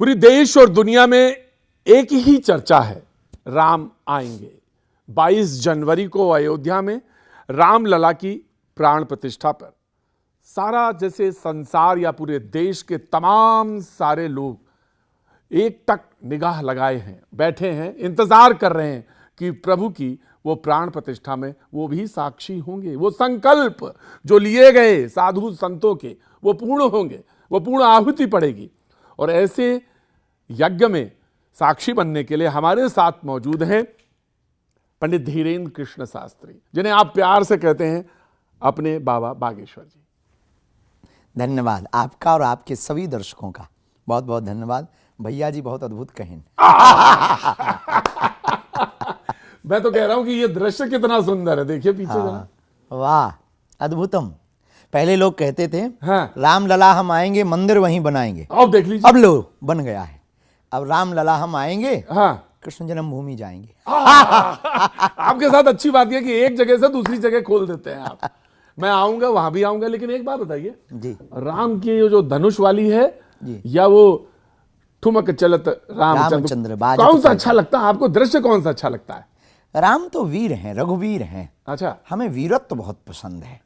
पूरी देश और दुनिया में एक ही चर्चा है, राम आएंगे। 22 जनवरी को अयोध्या में रामलला की प्राण प्रतिष्ठा पर सारा जैसे संसार या पूरे देश के तमाम सारे लोग एक टक निगाह लगाए हैं, बैठे हैं, इंतजार कर रहे हैं कि प्रभु की वो प्राण प्रतिष्ठा में वो भी साक्षी होंगे। वो संकल्प जो लिए गए साधु संतों के वो पूर्ण होंगे, वो पूर्ण आहुति पड़ेगी। और ऐसे यज्ञ में साक्षी बनने के लिए हमारे साथ मौजूद हैं पंडित धीरेन्द्र कृष्ण शास्त्री, जिन्हें आप प्यार से कहते हैं अपने बाबा बागेश्वर जी। धन्यवाद आपका और आपके सभी दर्शकों का बहुत बहुत धन्यवाद। भैया जी बहुत अद्भुत कहें। मैं तो कह रहा हूं कि ये दृश्य कितना सुंदर है, देखिए पीछे जरा। वाह अद्भुतम। पहले लोग कहते थे हाँ। रामलला हम आएंगे मंदिर वहीं बनाएंगे, अब देख लीजिए, अब लो बन गया है। अब रामलला हम आएंगे हाँ, कृष्ण जन्मभूमि जाएंगे। आपके साथ अच्छी बात यह कि एक जगह से दूसरी जगह खोल देते हैं आप। मैं आऊंगा, वहां भी आऊंगा, लेकिन एक बात बताइए जी, राम की जो धनुष वाली है जी, या वो ठुमक चलत रामचंद्र बाजत कौन सा अच्छा लगता है आपको? दृश्य कौन सा अच्छा लगता है? राम तो वीर हैं, रघुवीर हैं। अच्छा, हमें वीरत्व बहुत पसंद है।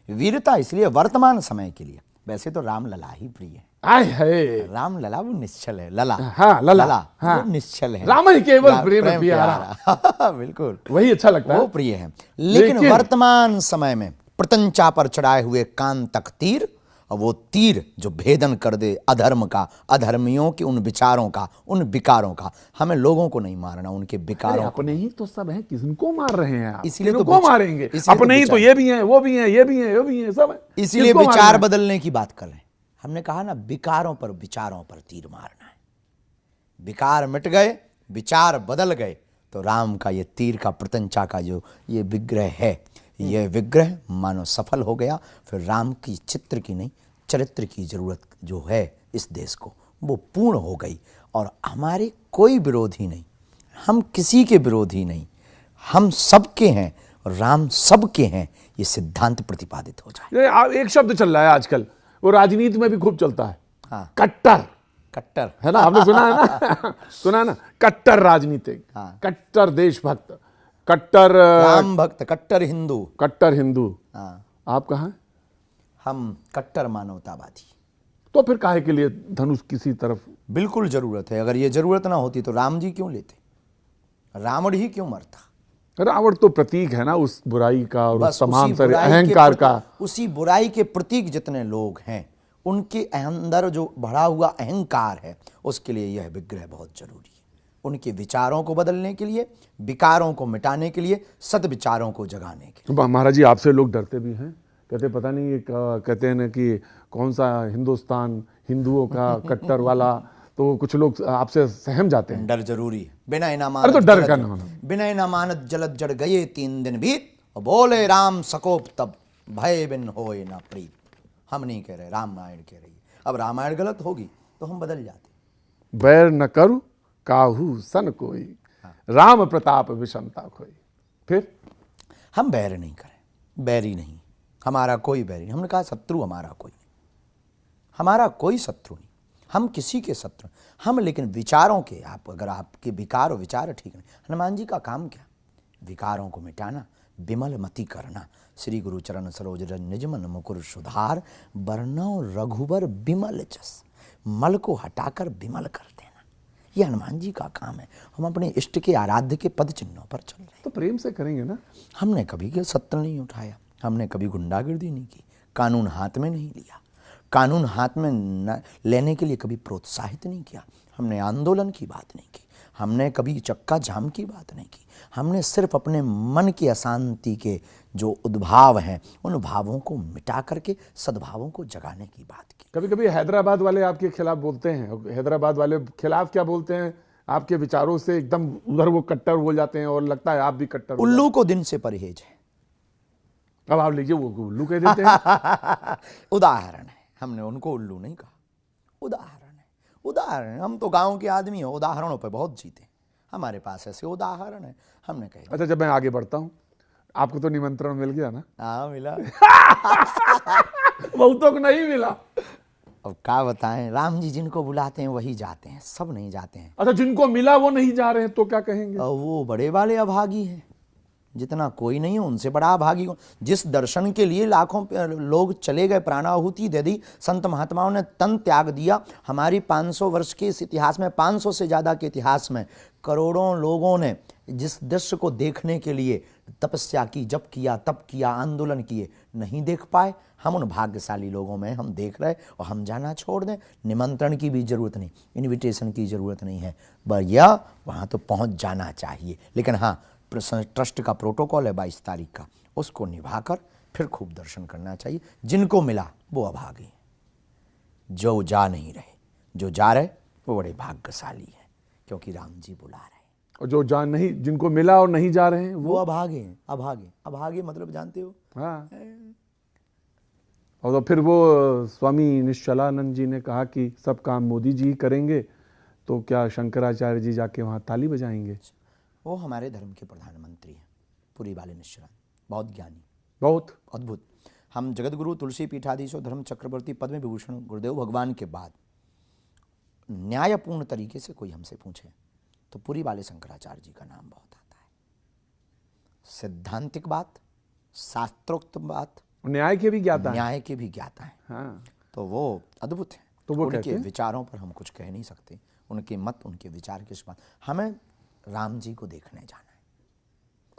वीरता इसलिए वर्तमान समय के लिए, वैसे तो रामलला ही प्रिय है। आय है रामलला वो निश्चल है, लला हाँ, लला हाँ, वो निश्चल है। राम ही केवल प्रेम प्यारा। बिल्कुल वही अच्छा लगता है, वो प्रिय है। लेकिन वर्तमान समय में प्रतंचा पर चढ़ाए हुए कान तक तीर, और वो तीर जो भेदन कर दे अधर्म का, अधर्मियों के उन विचारों का, उन विकारों का। हमें लोगों को नहीं मारना, उनके विकारों को। अपने ही तो सब है, किसको मार रहे हैं आप? इसीलिए तो को मारेंगे अपने ही तो, ये भी हैं, वो भी हैं, ये भी हैं, वो भी हैं, सब है। इसीलिए विचार बदलने की बात कर रहे हैं। हमने कहा ना, विकारों पर विचारों पर तीर मारना है। विकार मिट गए, विचार बदल गए, तो राम का ये तीर का, प्रतंचा का जो ये विग्रह है, यह विग्रह मानो सफल हो गया। फिर राम की चित्र की नहीं, चरित्र की जरूरत जो है इस देश को, वो पूर्ण हो गई। और हमारे कोई विरोधी नहीं, हम किसी के विरोधी नहीं, हम सबके हैं और राम सबके हैं, ये सिद्धांत प्रतिपादित हो जाए। एक शब्द चल रहा है आजकल, वो राजनीति में भी खूब चलता है, हाँ, कट्टर। कट्टर है ना, आपने सुना है ना? सुना है ना, कट्टर राजनीतिक, हाँ, कट्टर देशभक्त, कट्टर राम भक्त, कट्टर हिंदू, कट्टर हिंदू। हाँ, आप कहाँ हैं? हम कट्टर मानवतावादी। तो फिर काहे के लिए धनुष किसी तरफ? बिल्कुल जरूरत है। अगर ये जरूरत ना होती तो राम जी क्यों लेते, रावण ही क्यों मरता? रावण तो प्रतीक है ना उस बुराई का और उस तमाम सारे बुराई अहंकार का। उसी बुराई के प्रतीक जितने लोग हैं, उनके अंदर जो बढ़ा हुआ अहंकार है, उसके लिए यह विग्रह बहुत जरूरी है। उनके विचारों को बदलने के लिए, विकारों को मिटाने के लिए, सद्विचारों को जगाने के लिए। महाराज जी, आपसे लोग डरते भी हैं, कहते पता नहीं ये कहते हैं ना कि कौन सा हिंदुस्तान हिंदुओं का कट्टर वाला, तो कुछ लोग आपसे सहम जाते हैं। डर जरूरी है। बिना अरे तो डर का नाम, बिना इनामानत जलद जड़ गए 3 दिन बीत, और बोले राम सकोप तब भय बिन होए ना प्रीत। हम नहीं कह रहे, रामायण कह रही है। अब रामायण गलत होगी तो हम बदल जाते। बैर न करू काहू सन कोई, राम प्रताप विषमता खोई। फिर हम बैर नहीं करें, बैरी नहीं, हमारा कोई बैरी नहीं। हमने कहा शत्रु हमारा कोई नहीं, हमारा कोई शत्रु नहीं, हम किसी के शत्रु। हम लेकिन विचारों के, आप अगर आपके विकार और विचार ठीक नहीं, हनुमान जी का काम क्या? विकारों को मिटाना, विमल मति करना। श्री गुरु चरण सरोज रज निज मन मुकुर सुधार, बरनौ रघुबर विमल जस। मल को हटाकर विमल कर देना, ये हनुमान जी का काम है। हम अपने इष्ट के आराध्य के पद चिन्हों पर चल रहे हैं, तो प्रेम से करेंगे ना। हमने कभी के सत्र नहीं उठाया, हमने कभी गुंडागर्दी नहीं की, कानून हाथ में नहीं लिया, कानून हाथ में लेने के लिए कभी प्रोत्साहित नहीं किया। हमने आंदोलन की बात नहीं की, हमने कभी चक्का जाम की बात नहीं की। हमने सिर्फ अपने मन की अशांति के जो उद्भाव हैं, उन भावों को मिटा करके सद्भावों को जगाने की बात की। कभी कभी हैदराबाद वाले आपके खिलाफ बोलते हैं, हैदराबाद वाले खिलाफ क्या बोलते हैं, आपके विचारों से एकदम उधर वो कट्टर बोल जाते हैं और लगता है आप भी कट्टर। उल्लू को दिन से परहेज है। अब आप लीजिए, वो उल्लू कह देते हैं। उदाहरण है, हमने उनको उल्लू नहीं कहा, उदाहरण है। उदाहरण, हम तो गांव के आदमी हैं, उदाहरणों पे बहुत जीते, हमारे पास ऐसे उदाहरण है। हमने कहा अच्छा, जब मैं आगे बढ़ता हूँ, आपको तो निमंत्रण मिल गया ना? हाँ मिला। बहुतों को नहीं मिला। अब क्या बताएं, राम जी जिनको बुलाते हैं वही जाते हैं, सब नहीं जाते हैं। अच्छा, जिनको मिला वो नहीं जा रहे हैं तो क्या कहेंगे? और वो बड़े वाले अभागी हैं, जितना कोई नहीं है उनसे बड़ा अभागी कौन? जिस दर्शन के लिए लाखों लोग चले गए, प्राणाहुति दे दी, संत महात्माओं ने तन त्याग दिया। हमारी 500 वर्ष के इस इतिहास में, 500 से ज़्यादा के इतिहास में करोड़ों लोगों ने जिस दृश्य को देखने के लिए तपस्या की, जप किया, तप किया, आंदोलन किए, नहीं देख पाए। हम उन भाग्यशाली लोगों में हम देख रहे और हम जाना छोड़ दें? निमंत्रण की भी जरूरत नहीं, इनविटेशन की जरूरत नहीं है, भैया वहाँ तो पहुँच जाना चाहिए। लेकिन हाँ, ट्रस्ट का प्रोटोकॉल है 22 तारीख का, उसको निभाकर फिर खूब दर्शन करना चाहिए। जिनको मिला वो अभागे हैं, जो जा नहीं रहे, जो जा रहे वो बड़े भाग्यशाली हैं, क्योंकि राम जी बुला रहे हैं। और जो जा नहीं, जिनको मिला और नहीं जा रहे हैं वो अभागे हैं। अभागे, अभागे मतलब जानते हो? हाँ। और तो फिर वो स्वामी निश्चलानंद जी ने कहा कि सब काम मोदी जी ही करेंगे, तो क्या शंकराचार्य जी जाके वहाँ ताली बजाएंगे? वो हमारे धर्म के प्रधानमंत्री हैं, पुरी वाले निश्चलानंद, बहुत ज्ञानी, बहुत अद्भुत। हम जगतगुरु तुलसी पीठाधीश्वर धर्म चक्रवर्ती पद्म विभूषण गुरुदेव भगवान के बाद न्यायपूर्ण तरीके से कोई हमसे पूछे तो पुरी वाले शंकराचार्य जी का नाम बहुत आता है। सिद्धांतिक बात, शास्त्रोक्त बात, न्याय के भी ज्ञाता है। न्याय के भी ज्ञाता है। हाँ। तो वो अद्भुत है। तो वो कहते उनके हैं? विचारों पर हम कुछ कह नहीं सकते, उनके मत, उनके विचार के बात। हमें राम जी को देखने जाना है,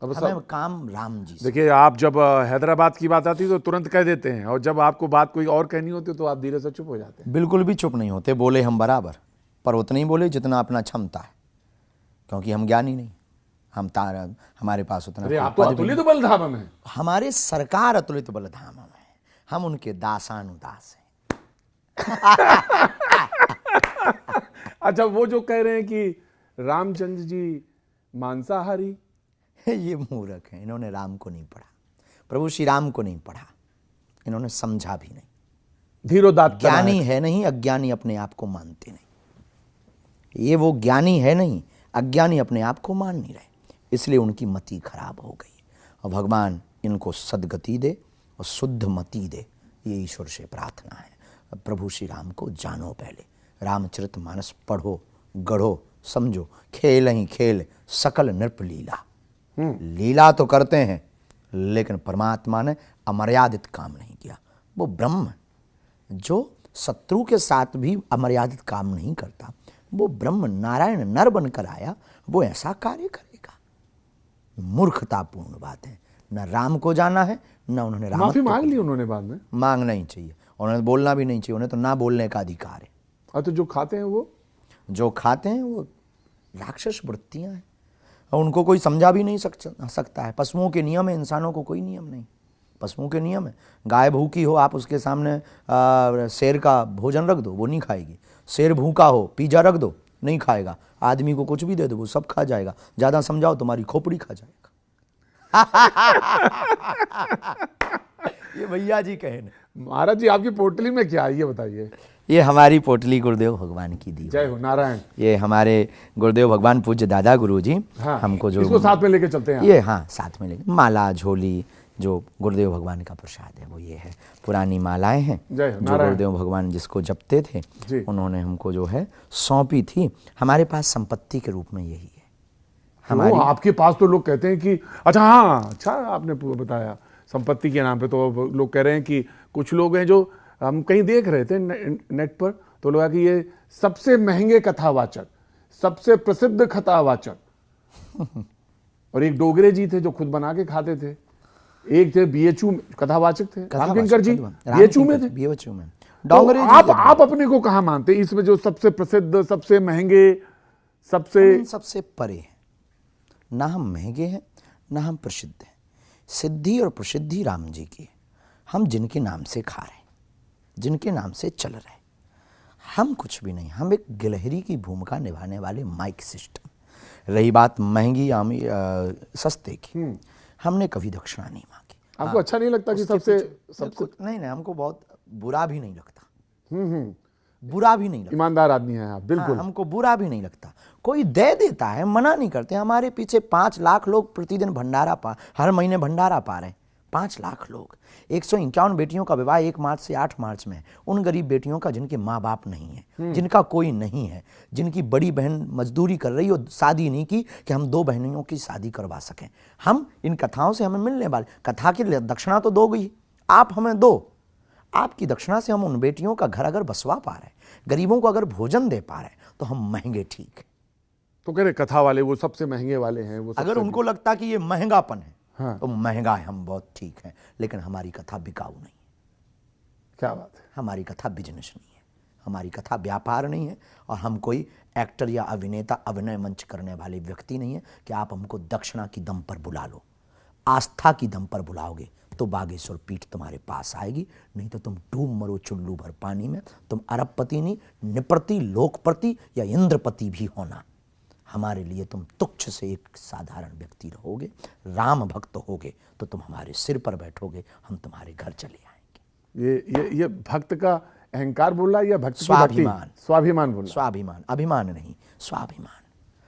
अब हमें काम राम जी से। देखिए, आप जब हैदराबाद की बात आती है तो तुरंत कह देते हैं, और जब आपको बात कोई और कहनी होती है तो आप धीरे से चुप हो जाते हैं। बिल्कुल भी चुप नहीं होते, बोले हम बराबर, पर उतना ही बोले जितना अपना क्षमता है, क्योंकि हम ज्ञानी नहीं, हम हमारे पास उतना। अरे आप तो अतुलित बलधाम में। हमारे सरकार अतुलित बलधाम में, हम उनके दासानुदास हैं। अच्छा, वो जो कह रहे हैं कि रामचंद्र जी मांसाहारी, ये मूर्ख हैं, इन्होंने राम को नहीं पढ़ा, प्रभु श्री राम को नहीं पढ़ा, इन्होंने समझा भी नहीं। धीरोदात्त ज्ञानी है नहीं, अज्ञानी अपने आप को मानते नहीं। ये वो ज्ञानी है नहीं, अज्ञानी अपने आप को मान नहीं रहे, इसलिए उनकी मति खराब हो गई। और भगवान इनको सद्गति दे और शुद्ध मति दे, ये ईश्वर से प्रार्थना है। प्रभु श्री राम को जानो, पहले रामचरितमानस पढ़ो, गढ़ो, समझो। खेल ही खेल सकल नृप लीला, लीला तो करते हैं, लेकिन परमात्मा ने अमर्यादित काम नहीं किया। वो ब्रह्म जो शत्रु के साथ भी अमर्यादित काम नहीं करता, वो ब्रह्म नारायण नर बनकर आया, वो ऐसा कार्य करेगा? मूर्खतापूर्ण बात है। न राम को जाना है, न उन्होंने राम। माफी मांग ली उन्होंने बाद में। मांगना ही चाहिए, उन्हें बोलना भी नहीं चाहिए, उन्हें तो ना बोलने का अधिकार है। और तो जो खाते हैं वो, जो खाते हैं वो राक्षस वृत्तियां हैं, और उनको कोई समझा भी नहीं सकता है। पशुओं के नियम है, इंसानों को कोई नियम नहीं। पशुओं के नियम है, गाय भूखी हो, आप उसके सामने शेर का भोजन रख दो, वो नहीं खाएगी। शेर भूखा हो, पिज्जा रख दो, नहीं खाएगा। आदमी को कुछ भी दे दो, वो सब खा जाएगा। ज़्यादा समझाओ तुम्हारी खोपड़ी खा जाएगा। ये भैया जी कहे न। महाराज जी, आपकी पोटली में क्या है ये बताइए। ये हमारी पोटली गुरुदेव भगवान की दी। जय हो नारायण। ये हमारे गुरुदेव भगवान पूज्य दादा गुरु जी, हाँ, हमको जो इसको साथ में लेके चलते हैं। ये हाँ साथ में लेके माला झोली, जो गुरुदेव भगवान का प्रसाद है वो ये है। पुरानी मालाएं हैं जय हो जो नारायण। गुरुदेव भगवान जिसको जपते थे, जी। उन्होंने हमको जो है सौंपी थी। हमारे पास संपत्ति के रूप में यही है हमारी। वो आपके पास तो लोग कहते हैं कि अच्छा, हाँ, अच्छा आपने बताया संपत्ति के नाम पे, तो लोग कह रहे हैं कि कुछ लोग हैं जो हम कहीं देख रहे थे नेट पर, तो लोग कि ये सबसे महंगे कथावाचक, सबसे प्रसिद्ध कथावाचक। और एक डोगरे जी थे जो खुद बना के खाते थे, एक थे बीएचयू कथावाचक थे, रामकिंकर जी बीएचयू में थे। बीएचयू में डोंगरे जी, आप अपने को कहाँ मानते हैं इसमें, जो सबसे प्रसिद्ध, सबसे महंगे, सबसे परे हैं? ना हम महंगे हैं, ना हम प्रसिद्ध हैं। सिद्धि और प्रसिद्धि राम जी की। हम जिनके नाम से खा रहे हैं, जिनके नाम से चल रहे हैं, हम कुछ भी नहीं। हम एक गिलहरी की भूमिका निभाने वाले माइक सिस्टम। रही बात महंगी सस्ते की, हमने कभी दक्षिणा नहीं मांगी। आपको अच्छा नहीं लगता कि सबसे नहीं, हमको बहुत बुरा भी नहीं लगता। बुरा भी नहीं लगता। ईमानदार आदमी हैं आप, बिल्कुल। हमको बुरा भी नहीं लगता। कोई दे देता है, मना नहीं करते। हमारे पीछे 5 लाख लोग प्रतिदिन भंडारा हर महीने भंडारा पा रहे हैं। 5 लाख लोग, 151 बेटियों का विवाह 1 मार्च से 8 मार्च में है। उन गरीब बेटियों का जिनके माँ बाप नहीं है, जिनका कोई नहीं है, जिनकी बड़ी बहन मजदूरी कर रही और शादी नहीं की कि हम 2 बहनों की शादी करवा सकें। हम इन कथाओं से हमें मिलने वाले, कथा की दक्षिणा तो दोगी आप, हमें दो। आपकी दक्षिणा से हम उन बेटियों का घर अगर बसवा पा रहे हैं, गरीबों को अगर भोजन दे पा रहे हैं, तो हम महंगे ठीक है। तो कह रहे कथा वाले वो सबसे महंगे वाले हैं, वो अगर उनको लगता कि ये महंगापन है, हाँ। तो महंगा है, हम बहुत ठीक हैं, लेकिन हमारी कथा बिकाऊ नहीं है। क्या बात है। हमारी कथा बिजनेस नहीं है, हमारी कथा व्यापार नहीं है, और हम कोई एक्टर या अभिनेता अभिनय मंच करने वाले व्यक्ति नहीं है कि आप हमको दक्षिणा की दम पर बुला लो। आस्था की दम पर बुलाओगे तो बागेश्वर पीठ तुम्हारे पास आएगी, नहीं तो तुम डूब मरो चुल्लू भर पानी में। तुम अरबपति नहीं, निपति, लोकपति या इंद्रपति भी होना, हमारे लिए तुम तुच्छ से एक साधारण व्यक्ति रहोगे। राम भक्त होगे तो तुम हमारे सिर पर बैठोगे, हम तुम्हारे घर चले आएंगे। ये भक्त का अहंकार बोल रहा है या भक्त की स्वाभिमान। भक्ति? स्वाभिमान बोल रहा स्वाभिमान, अभिमान नहीं, स्वाभिमान।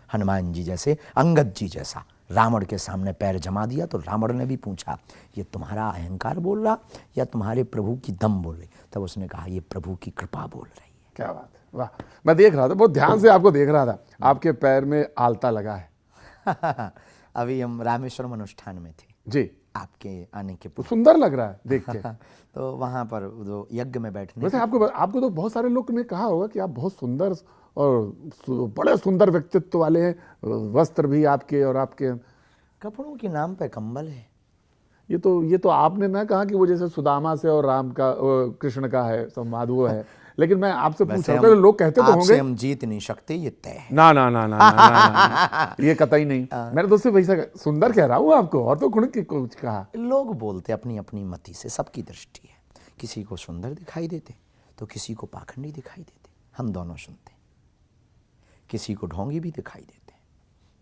हनुमान जी जैसे, अंगद जी जैसा रावण के सामने पैर जमा दिया तो रावण ने भी पूछा, ये तुम्हारा अहंकार बोल रहा या तुम्हारे प्रभु की दम बोल रही? तब उसने कहा, ये प्रभु की कृपा बोल रही है। क्या बात है, वाह। मैं देख रहा था, बहुत ध्यान से आपको देख रहा था, आपके पैर में आलता लगा है। अभी हम रामेश्वरम अनुष्ठान में थे जी, आपके आने के तो सुंदर लग रहा है देख के। तो वहाँ पर जो यज्ञ में बैठने, वैसे आपको तो बहुत सारे लोग ने कहा होगा कि आप बहुत सुंदर और बड़े सुंदर व्यक्तित्व वाले हैं, वस्त्र भी आपके, और आपके कपड़ों के नाम पे कंबल है। ये तो आपने ना कहा कि वो जैसे सुदामा से और राम का, कृष्ण का है संवाद, वो है। लेकिन मैं आपसे पूछ रहा हूं, लोग कहते तो होंगे हम जीत नहीं सकते, ये तय है। ना ना ना ना ना, ना, ना, ना, ये कतई नहीं। मैंने तो सिर्फ वैसा सुंदर कह रहा हूँ आपको, और तो कुछ कहा। लोग बोलते अपनी अपनी मति से, सबकी दृष्टि है। किसी को सुंदर दिखाई देते तो किसी को पाखंडी दिखाई देते। हम दोनों सुनते। किसी को ढोंगी भी दिखाई देते,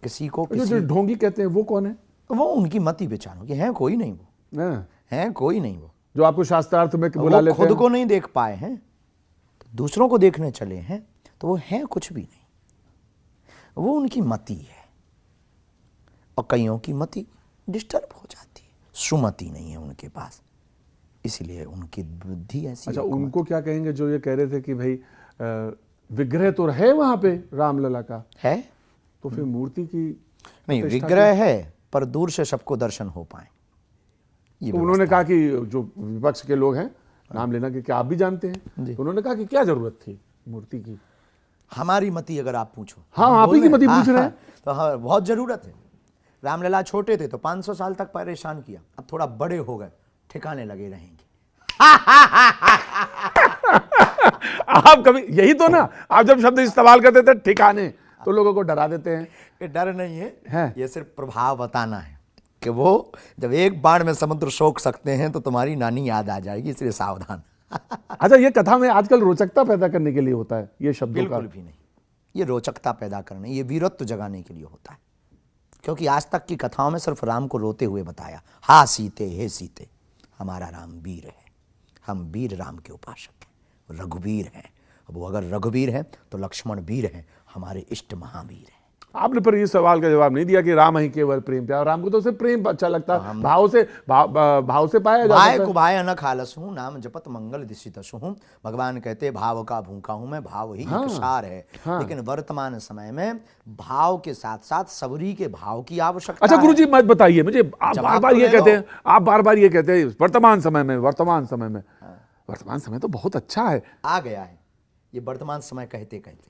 किसी को जो ढोंगी कहते हैं वो कौन है? वो उनकी मति विचारों की है, कोई नहीं वो है, कोई नहीं वो जो आपको शास्त्रार्थ में बुला लेते हैं। खुद को नहीं देख पाए हैं तो दूसरों को देखने चले हैं, तो वो है कुछ भी नहीं, वो उनकी मति है। और कईयों की मति डिस्टर्ब हो जाती है, सुमति नहीं है उनके पास, इसलिए उनकी बुद्धि ऐसी। अच्छा, उनको क्या कहेंगे जो ये कह रहे थे कि भाई विग्रह तो है वहां पे रामलला का है, तो फिर मूर्ति की नहीं, विग्रह है पर दूर से सबको दर्शन हो पाए। तो उन्होंने कहा कि जो विपक्ष के लोग हैं, नाम लेना कि क्या आप भी जानते हैं, तो उन्होंने कहा कि क्या जरूरत थी मूर्ति की? हमारी मति अगर आप पूछो, हाँ, आप ही की मति पूछ रहे हैं। तो हाँ, बहुत जरूरत है। रामलला छोटे थे तो 500 साल तक परेशान किया, अब थोड़ा बड़े हो गए, ठिकाने लगे रहेंगे। आप कभी यही तो ना, आप जब शब्द इस्तेमाल करते थे ठिकाने, तो लोगों को डरा देते हैं। ये डर नहीं है, ये सिर्फ प्रभाव बताना है कि वो जब एक बाण में समुद्र सोख सकते हैं तो तुम्हारी नानी याद आ जाएगी, इसलिए सावधान। अच्छा, ये कथा में आजकल रोचकता पैदा करने के लिए होता है ये शब्दों का? बिल्कुल भी नहीं, ये रोचकता पैदा करने, ये वीरत्व जगाने के लिए होता है। क्योंकि आज तक की कथाओं में सिर्फ राम को रोते हुए बताया, हा सीते, हे सीते, हमारा राम वीर है, हम वीर राम के उपासक हैं, रघुवीर हैं। अब वो अगर रघुवीर हैं तो लक्ष्मण वीर हैं, हमारे इष्ट महावीर हैं। आपने पर इस सवाल का जवाब नहीं दिया कि राम ही केवल प्रेम प्यार। राम को तो सिर्फ प्रेम अच्छा लगता है, भाव से पाया जाता है। भाई को भाई अनख आलस हूँ, नाम जपत मंगल दिशितस हूँ। भगवान कहते भाव का भूखा हूं मैं, भाव ही एक सार है। लेकिन वर्तमान समय में भाव के साथ साथ सबरी के भाव की आवश्यकता। अच्छा गुरुजी, मत बताइए मुझे, आप बार बार ये कहते हैं, आप बार बार ये कहते हैं वर्तमान समय में, वर्तमान समय तो बहुत अच्छा है, आ गया है ये वर्तमान समय कहते कहते।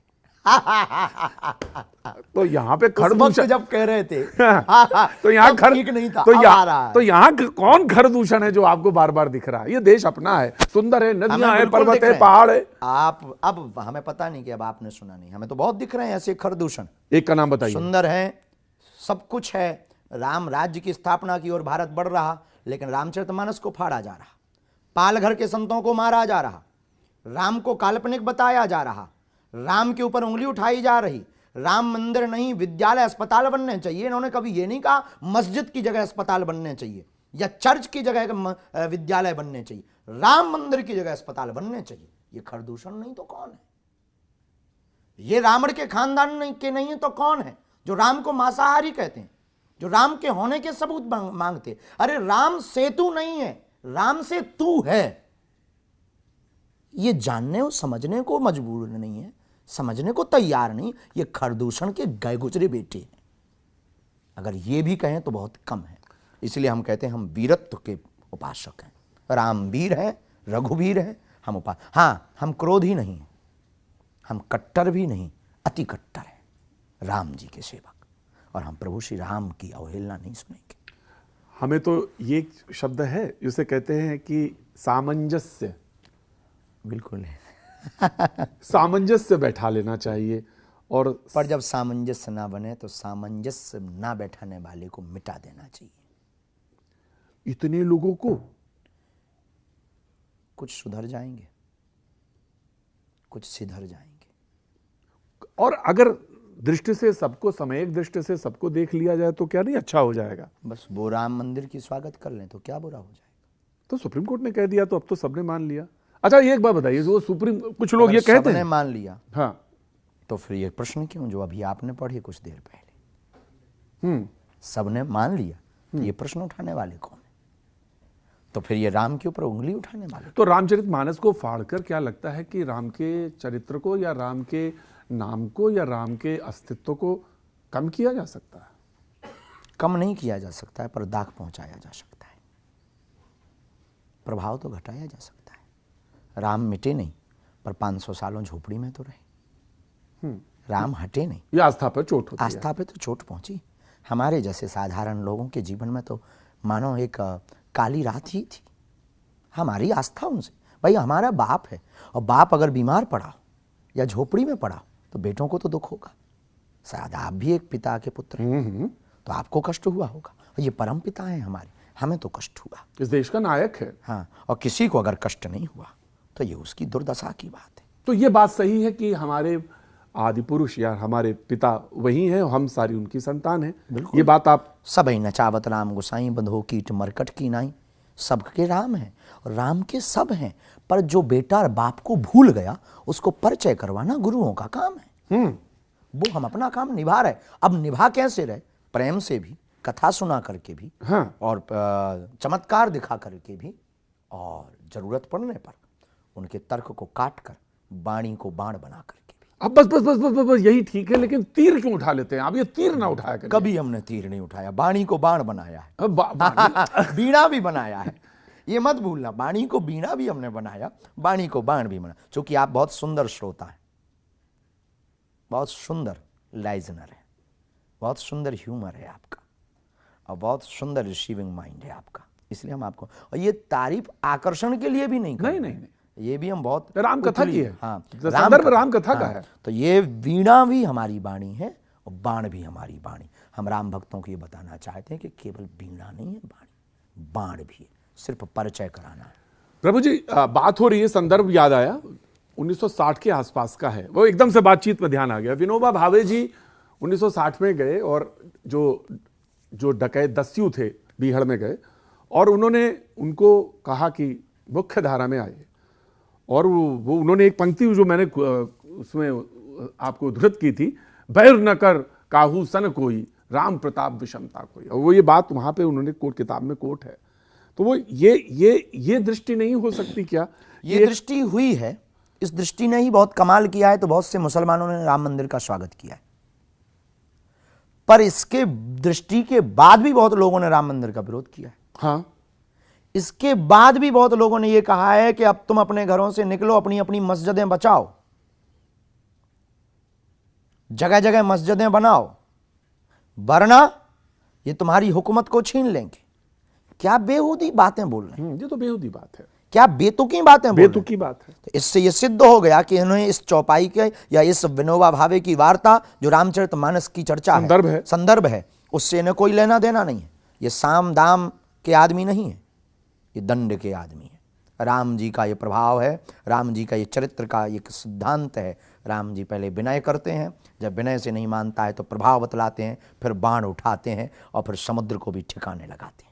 तो यहाँ पे खरदूषण जब कह रहे थे तो यहाँ ठीक नहीं था, तो यहाँ कौन खरदूषण है जो आपको बार बार दिख रहा है? ये देश अपना है, सुंदर है, नदियां है, पर्वत है, पहाड़ है। आप अब हमें पता नहीं कि अब आपने सुना नहीं, हमें तो बहुत दिख रहे हैं ऐसे खरदूषण। एक का नाम बताइए। सुंदर है, सब कुछ है, राम राज्य की स्थापना की ओर भारत बढ़ रहा, लेकिन रामचरितमानस को फाड़ा जा रहा, पालघर के संतों को मारा जा रहा, राम को काल्पनिक बताया जा रहा, राम के ऊपर उंगली उठाई जा रही। राम मंदिर नहीं, विद्यालय अस्पताल बनने चाहिए। इन्होंने कभी ये नहीं कहा मस्जिद की जगह अस्पताल बनने चाहिए या चर्च की जगह विद्यालय बनने चाहिए, राम मंदिर की जगह अस्पताल बनने चाहिए। ये खरदूषण नहीं तो कौन है? ये रावण के खानदान के नहीं है तो कौन है जो राम को मांसाहारी कहते हैं? जो राम के होने के सबूत मांगते। अरे राम सेतु नहीं है, राम से तू है, ये जानने और समझने को मजबूर नहीं है, समझने को तैयार नहीं। ये खरदूषण के गए गुजरे बेटे हैं। अगर ये भी कहें तो बहुत कम है। इसलिए हम कहते हैं हम वीरत्व के उपासक हैं। राम वीर है, रघुवीर है, हम हाँ, हम क्रोधी नहीं हैं, हम कट्टर भी नहीं, अति कट्टर है राम जी के सेवक, और हम प्रभु श्री राम की अवहेलना नहीं सुनेंगे। हमें तो ये शब्द है जिसे कहते हैं कि सामंजस्य, बिल्कुल है। सामंजस्य बैठा लेना चाहिए। और पर जब सामंजस्य ना बने तो सामंजस्य ना बैठाने वाले को मिटा देना चाहिए। इतने लोगों को कुछ सुधर जाएंगे, कुछ सिधर जाएंगे। और अगर दृष्टि से सबको, समयिक दृष्टि से सबको देख लिया जाए तो क्या नहीं अच्छा हो जाएगा। बस वो राम मंदिर की स्वागत कर लें तो क्या बुरा हो जाएगा। तो सुप्रीम कोर्ट ने कह दिया तो अब तो सबने मान लिया। अच्छा ये एक बात बताइए, जो सुप्रीम, कुछ लोग ये कहते हैं मान लिया, हाँ, तो फिर ये प्रश्न क्यों जो अभी आपने पढ़े कुछ देर पहले, सबने मान लिया, तो ये प्रश्न उठाने वाले कौन है? तो फिर ये राम के ऊपर उंगली उठाने वाले। तो रामचरितमानस को फाड़कर क्या लगता है कि राम के चरित्र को या राम के नाम को या राम के अस्तित्व को कम किया जा सकता है? कम नहीं किया जा सकता है, पर दाग पहुंचाया जा सकता है, प्रभाव तो घटाया जा सकता है। राम मिटे नहीं, पर 500 सालों झोपड़ी में तो रहे। राम हटे नहीं, ये आस्था पर चोट होती है। आस्था पे तो चोट पहुंची। हमारे जैसे साधारण लोगों के जीवन में तो मानो एक काली रात ही थी। हमारी आस्था उनसे, भाई हमारा बाप है, और बाप अगर बीमार पड़ा या झोपड़ी में पड़ा तो बेटों को तो दुख होगा। शायद आप भी एक पिता के पुत्र हैं, तो आपको कष्ट हुआ होगा। और ये परम पिता हैं हमारे, हमें तो कष्ट हुआ। इस देश का नायक है। हाँ, और किसी को अगर कष्ट नहीं हुआ तो ये उसकी दुर्दशा की बात है। तो ये बात सही है कि हमारे आदि पुरुष या हमारे पिता वही हैं, हम सारी उनकी संतान हैं। ये बात आप सबई नचावत राम गोसाई बंधो कीट मरकट की नाई। सबके राम हैं और राम के सब हैं, पर जो बेटा बाप को भूल गया उसको परिचय करवाना गुरुओं का काम है। वो हम अपना काम निभा रहे। अब निभा कैसे रहे? प्रेम से भी, कथा सुना करके भी, हाँ। और चमत्कार दिखा करके भी, और जरूरत पड़ने पर उनके तर्क को काट कर वाणी को बाण बना करके भी। अब बस बस बस बस बस, बस यही ठीक है, लेकिन तीर क्यों उठा लेते हैं आप? ये तीर ना उठाया करिए। कभी हमने तीर नहीं उठाया, वाणी को बाण बनाया है। अब बीणा भी बनाया है, ये मत भूलना। वाणी को बीणा भी हमने बनाया, वाणी को बाण भी बनाया। क्योंकि आप बहुत सुंदर श्रोता हैं, बहुत सुंदर लाइजनर है, बहुत सुंदर ह्यूमर है आपका, और बहुत सुंदर रिसीविंग माइंड है आपका। इसलिए हम आपको, और ये तारीफ आकर्षण के लिए भी नहीं कर रहे हैं। ये भी हम बहुत राम कथा की है। हाँ, राम कथा का है। तो ये वीणा भी हमारी वाणी है और बाण भी हमारी वाणी। हम राम भक्तों को ये बताना चाहते हैं कि केवल वीणा नहीं है, वाणी बाण भी है, सिर्फ परिचय कराना है। प्रभु जी, बात हो रही है, संदर्भ याद आया, 1960 के आसपास का है। वो एकदम से बातचीत में ध्यान आ गया। विनोबा भावे जी 1960 में गए, और जो डकैत दस्यु थे बीहड़ में गए, और उन्होंने उनको कहा कि मुख्य धारा में आइए। और वो उन्होंने एक पंक्ति जो मैंने उसमें आपको उद्धृत की थी, बैर न कर काहू सन कोई, राम प्रताप विषमता कोई। और वो ये बात वहां पे उन्होंने कोट किताब में कोट है। तो वो ये दृष्टि नहीं हो सकती क्या? ये दृष्टि हुई है। इस दृष्टि ने ही बहुत कमाल किया है। तो बहुत से मुसलमानों ने राम मंदिर का स्वागत किया है, पर इसके दृष्टि के बाद भी बहुत लोगों ने राम मंदिर का विरोध किया है। हाँ, इसके बाद भी बहुत लोगों ने यह कहा है कि अब तुम अपने घरों से निकलो, अपनी अपनी मस्जिदें बचाओ, जगह जगह मस्जिदें बनाओ, वरना ये तुम्हारी हुकूमत को छीन लेंगे। क्या बेहूदी बातें बोल रहे हैं? ये तो बेहूदी बात है, क्या बेतुकी बातें बोल रहे हैं? बेतुकी बात है। तो इससे यह सिद्ध हो गया कि इन्होंने इस चौपाई के या इस विनोबा भावे की वार्ता जो रामचरितमानस की चर्चा संदर्भ है, उससे इन्हें कोई लेना देना नहीं है। ये साम दाम के आदमी नहीं है, ये दंड के आदमी है। राम जी का ये प्रभाव है, राम जी का ये चरित्र का एक सिद्धांत है। राम जी पहले विनय करते हैं, जब विनय से नहीं मानता है तो प्रभाव बतलाते हैं, फिर बाण उठाते हैं और फिर समुद्र को भी ठिकाने लगाते हैं।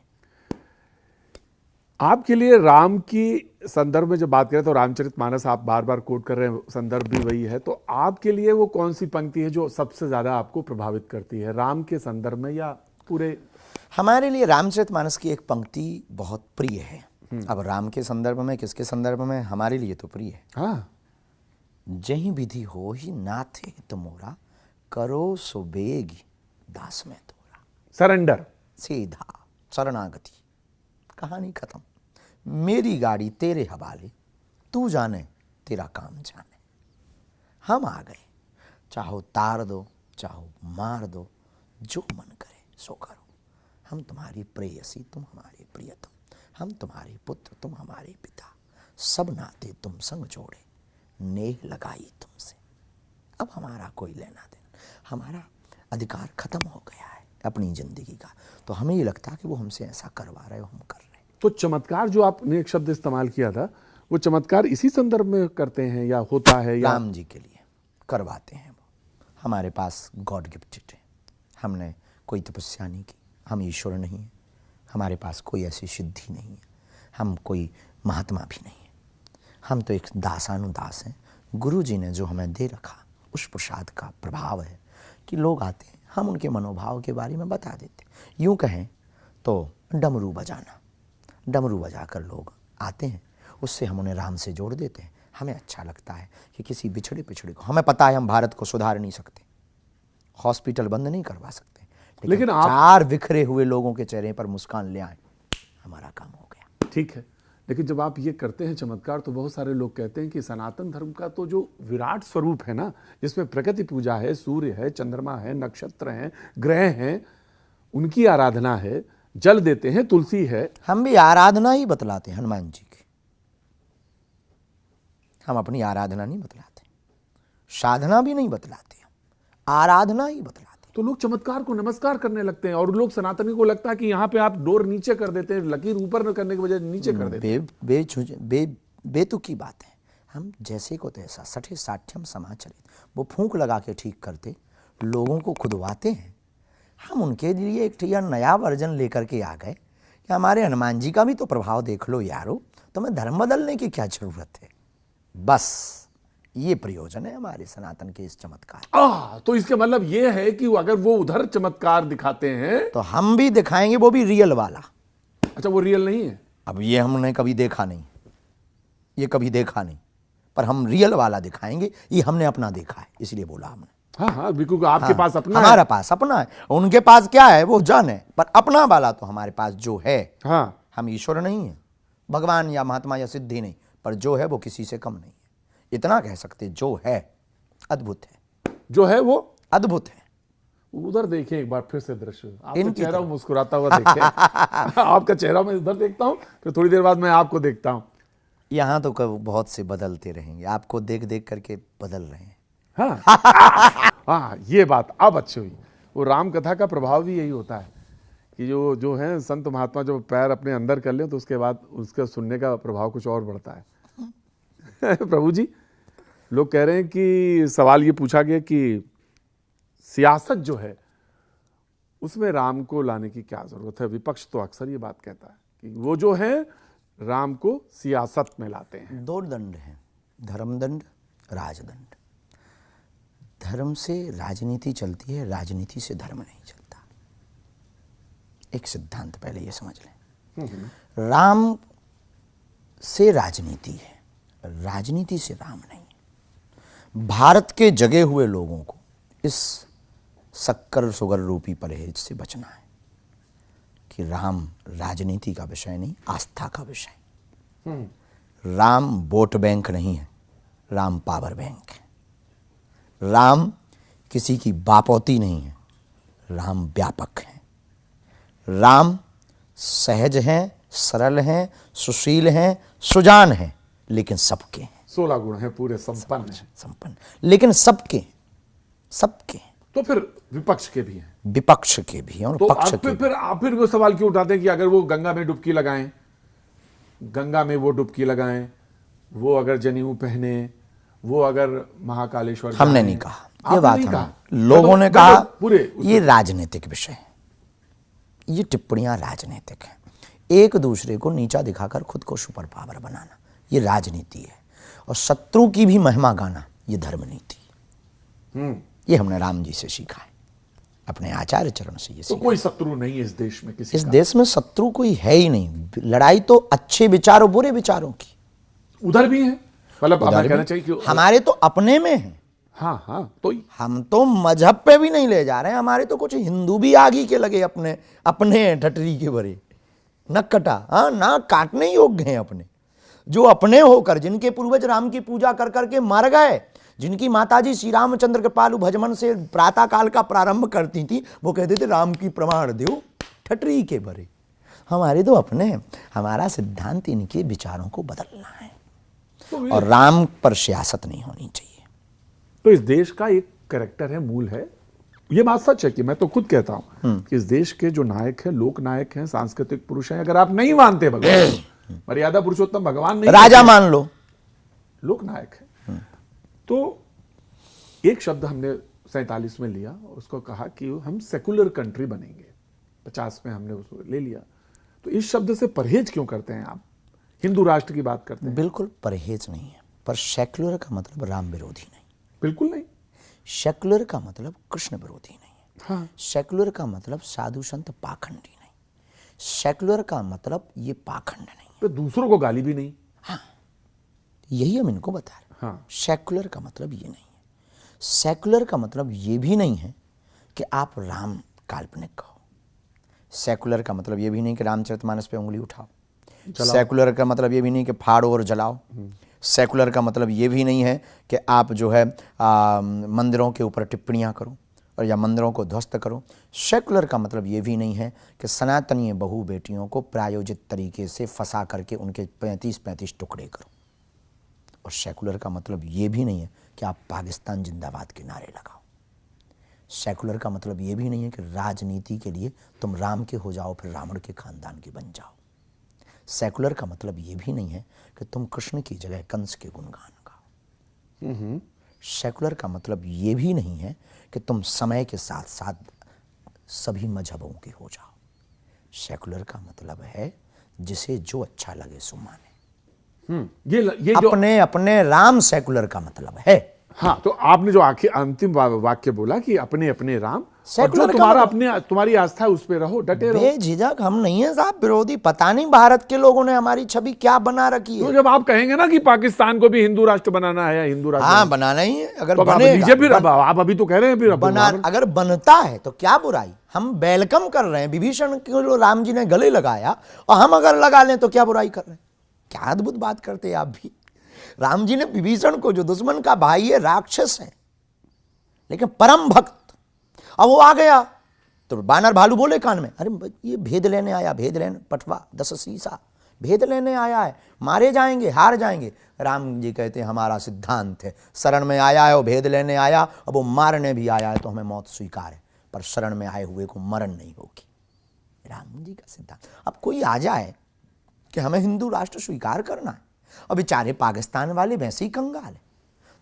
आपके लिए राम की संदर्भ में जब बात करें तो रामचरितमानस आप बार बार कोट कर रहे हैं, संदर्भ भी वही है। तो आपके लिए वो कौन सी पंक्ति है जो सबसे ज्यादा आपको प्रभावित करती है, राम के संदर्भ में या पूरे? हमारे लिए रामचरितमानस की एक पंक्ति बहुत प्रिय है। अब राम के संदर्भ में, किसके संदर्भ में, हमारे लिए तो प्रिय है। हाँ, जही विधि हो ही नाथ हित मोरा, करो सो बेगी दास में तोरा। सरेंडर, सीधा शरणागति, कहानी खत्म। मेरी गाड़ी तेरे हवाले, तू जाने तेरा काम जाने। हम आ गए, चाहो तार दो, चाहो मार दो, जो मन करे सो करो। हम तुम्हारी प्रेयसी, तुम हमारे प्रियतम, हम तुम्हारे पुत्र, तुम हमारे पिता, सब नाते तुम संग जोड़े, नेह लगाई तुमसे। अब हमारा कोई लेना देना, हमारा अधिकार खत्म हो गया है अपनी जिंदगी का। तो हमें ये लगता है कि वो हमसे ऐसा करवा रहे हो, हम कर रहे हैं। तो चमत्कार जो आपने एक शब्द इस्तेमाल किया था, वो चमत्कार इसी संदर्भ में करते हैं या होता है या? राम जी के लिए करवाते हैं वो। हमारे पास गॉड गिफ्टेड है, हमने कोई तपस्या नहीं की, हम ईश्वर नहीं हैं, हमारे पास कोई ऐसी सिद्धि नहीं है, हम कोई महात्मा भी नहीं है, हम तो एक दासानुदास हैं। गुरु जी ने जो हमें दे रखा, उस प्रसाद का प्रभाव है कि लोग आते हैं, हम उनके मनोभाव के बारे में बता देते। यूँ कहें तो डमरू बजाना, डमरू बजाकर लोग आते हैं, उससे हम उन्हें राम से जोड़ देते हैं। हमें अच्छा लगता है कि किसी बिछड़े पिछड़े को, हमें पता है हम भारत को सुधार नहीं सकते, हॉस्पिटल बंद नहीं करवा सकते, लेकिन आप 4 बिखरे हुए लोगों के चेहरे पर मुस्कान ले आए, हमारा काम हो गया। ठीक है, लेकिन जब आप ये करते हैं चमत्कार, तो बहुत सारे लोग कहते हैं कि सनातन धर्म का तो जो विराट स्वरूप है ना, जिसमें प्रकृति पूजा है, सूर्य है, चंद्रमा है, नक्षत्र हैं, ग्रह हैं, उनकी आराधना है, जल देते हैं, तुलसी है। हम भी आराधना ही बतलाते हैं हनुमान जी की, हम अपनी आराधना नहीं बतलाते, साधना भी नहीं बतलाते, आराधना ही बतलाते। तो लोग चमत्कार को नमस्कार करने लगते हैं, और लोग सनातनी को लगता है कि यहाँ पे आप डोर नीचे कर देते हैं, लकीर ऊपर करने के बजाय नीचे कर देते हैं। बेतुकी बात है। हम जैसे को तैसा, सठे साठ्यम समाचरित, वो फूंक लगा के ठीक करते, लोगों को खुदवाते हैं। हम उनके लिए एक नया वर्जन लेकर के आ गए कि हमारे हनुमान जी का भी तो प्रभाव देख लो यारो, तुम्हें धर्म बदलने की क्या जरूरत है। बस ये प्रयोजन है हमारे सनातन के इस चमत्कार। तो इसके मतलब ये है कि अगर वो उधर चमत्कार दिखाते हैं तो हम भी दिखाएंगे, वो भी रियल वाला। अच्छा, वो रियल नहीं है? अब ये हमने कभी देखा नहीं, ये कभी देखा नहीं, पर हम रियल वाला दिखाएंगे। ये हमने अपना देखा है, इसलिए बोला हमने। हाँ हाँ, बिल्कुल, आपके पास अपना हमारा पास अपना है, उनके पास क्या है वो जाने, पर अपना वाला तो हमारे पास जो है। हाँ, हम ईश्वर नहीं है, भगवान या महात्मा या सिद्धि नहीं, पर जो है वो किसी से कम नहीं है। इतना कह सकते, जो है अद्भुत है, जो है वो अद्भुत है। उधर देखिए एक बार फिर से दृश्य, आपका इनकी चेहरा मुस्कुराता हुआ देखिए। आपका चेहरा मैं इधर देखता हूँ, फिर थोड़ी देर बाद मैं आपको देखता हूँ। यहाँ तो बहुत से बदलते रहेंगे, आपको देख देख करके बदल रहे हैं। हाँ हाँ, ये बात अब अच्छी हुई। वो राम कथा का प्रभाव भी यही होता है कि जो है संत महात्मा जो पैर अपने अंदर कर लें, तो उसके बाद उसका सुनने का प्रभाव कुछ और बढ़ता है। प्रभु जी, लोग कह रहे हैं कि सवाल ये पूछा गया कि सियासत जो है उसमें राम को लाने की क्या जरूरत है। विपक्ष तो अक्सर ये बात कहता है कि वो जो है राम को सियासत में लाते हैं। 2 दंड हैं, धर्मदंड, राजदंड। धर्म से राजनीति चलती है, राजनीति से धर्म नहीं चलता। एक सिद्धांत पहले ये समझ लें। राम से राजनीति है, राजनीति से राम नहीं। भारत के जगे हुए लोगों को इस शक्कर सुगर रूपी परहेज से बचना है कि राम राजनीति का विषय नहीं, आस्था का विषय। राम वोट बैंक नहीं है, राम पावर बैंक है। राम किसी की बापौती नहीं है, राम व्यापक है। राम सहज हैं, सरल हैं, सुशील हैं, सुजान हैं, लेकिन सबके हैं। 16 गुण हैं, पूरे संपन्न हैं। संपन्न, लेकिन सबके सबके। तो फिर विपक्ष के भी हैं, विपक्ष के भी हैं और तो पक्ष के। आप फिर वो सवाल क्यों उठाते हैं कि अगर वो गंगा में डुबकी लगाएं, गंगा में वो डुबकी लगाएं, वो अगर जनेऊ पहने, वो अगर महाकालेश्वर, हमने नहीं कहा ये बात, कहा, लोगों ने कहा पूरे ये राजनीतिक विषय है, ये टिप्पणियां राजनीतिक हैं। एक दूसरे को नीचा दिखाकर खुद को सुपर पावर बनाना, ये राजनीति है। और शत्रु की भी महिमा गाना, ये धर्म नीति। ये हमने राम जी से सीखा है। अपने आचार्य चरण से ये तो सीखा। कोई शत्रु नहीं है इस देश में किसी इस का? देश में शत्रु कोई है ही नहीं। लड़ाई तो अच्छे विचारों बुरे विचारों की। उधर भी है, मतलब अब उधर मैं कहना भी चाहिए कि हमारे तो अपने में है। हाँ हाँ, तो हम तो मजहब पे भी नहीं ले जा रहे हैं। हमारे तो कुछ हिंदू भी आगे के लगे अपने अपने ठटरी के भरे, नक कटा, हाँ ना काटने योग्य हैं अपने, जो अपने होकर जिनके पूर्वज राम की पूजा कर करके मर गए, जिनकी माताजी श्री रामचंद्र कृपालु भजमन से प्रातः काल का प्रारंभ करती थी, वो कहते थे राम की प्रमाण दो, ठटरी के भरे। हमारे तो अपने हैं। हमारा सिद्धांत इनके विचारों को बदलना है तो और राम पर सियासत नहीं होनी चाहिए। तो इस देश का एक कैरेक्टर है, मूल है। ये बात सच है कि मैं तो खुद कहता हूं कि इस देश के जो नायक हैं, लोक नायक हैं, सांस्कृतिक पुरुष हैं, अगर आप नहीं मानते भगवान, मर्यादा पुरुषोत्तम भगवान नहीं, राजा मान लो, लोक नायक है। तो एक शब्द हमने 47 में लिया, उसको कहा कि हम सेकुलर कंट्री बनेंगे। 50 में हमने उसको ले लिया। तो इस शब्द से परहेज क्यों करते हैं आप? हिंदू राष्ट्र की बात करते हैं। बिल्कुल परहेज नहीं है, पर सेक्युलर का मतलब राम विरोधी नहीं, बिल्कुल नहीं। सेक्युलर का मतलब कृष्ण विरोधी नहीं है। हाँ, सेक्युलर का मतलब साधु संत पाखंडी नहीं। सेक्युलर का मतलब ये पाखंड नहीं। तो दूसरों को गाली भी नहीं। यही हम इनको बता रहे हैं। हाँ, सेक्युलर का मतलब ये नहीं है। सेक्युलर का मतलब ये भी नहीं है कि आप राम काल्पनिक कहो। सेक्युलर का मतलब ये भी नहीं कि रामचरितमानस पे उंगली उठाओ। सेक्युलर का मतलब ये भी नहीं कि फाड़ो और जलाओ। सेक्युलर का मतलब ये भी नहीं है कि आप जो है मंदिरों के ऊपर टिप्पणियां करो और या मंदिरों को ध्वस्त करो। सेक्युलर का मतलब ये भी नहीं है कि सनातनीय बहु बेटियों को प्रायोजित तरीके से फंसा करके उनके 35-35 टुकड़े करो। और सेक्युलर का मतलब ये भी नहीं है कि आप पाकिस्तान जिंदाबाद के नारे लगाओ। सेक्युलर का मतलब ये भी नहीं है कि राजनीति के लिए तुम राम के हो जाओ फिर रावण के खानदान के बन जाओ। सेक्युलर का मतलब ये भी नहीं है कि तुम कृष्ण की जगह कंस के गुणगान गाओ। सेक्युलर का मतलब ये भी नहीं है कि तुम समय के साथ साथ सभी मजहबों के हो जाओ। सेक्युलर का मतलब है जिसे जो अच्छा लगे सो माने। ये जो अपने अपने राम सेक्युलर का मतलब है। हाँ, तो आपने जो आखिर अंतिम वाक्य बोला कि अपने अपने राम, और सेकुलर जो का तुम्हारा मतलब- अपने तुम्हारी आस्था है उस पे रहो, डटे रहो। बेझिझक हम नहीं है साहब विरोधी। पता नहीं भारत के लोगों ने हमारी छवि क्या बना रखी तो है। जब आप कहेंगे ना कि पाकिस्तान को भी हिंदू राष्ट्र बनाना है या हिंदू राष्ट्र हाँ बनाना ही है। अगर तो अब आप बनेगा, लीजिए फिर। अब आप अभी तो कह रहे हैं फिर बना, अगर बनता है तो क्या बुराई। हम वेलकम कर रहे हैं। विभीषण को राम जी ने गले लगाया और हम अगर लगा लें तो क्या बुराई कर रहे हैं। क्या अद्भुत बात करते हैं आप भी। राम जी ने विभीषण को, जो दुश्मन का भाई है, राक्षस है लेकिन परम भक्त, अब वो आ गया तो बानर भालू बोले कान में, अरे ये भेद लेने आया, भेद लेने, पटवा 10 सीसा भेद लेने आया है, मारे जाएंगे, हार जाएंगे। राम जी कहते हैं हमारा सिद्धांत है, शरण में आया है वो भेद लेने आया, अब वो मारने भी आया है तो हमें मौत स्वीकार है, पर शरण में आए हुए को मरण नहीं होगी। राम जी का सिद्धांत। अब कोई आ जाए कि हमें हिंदू राष्ट्र स्वीकार करना है और बेचारे पाकिस्तान वाले वैसे ही कंगाल है,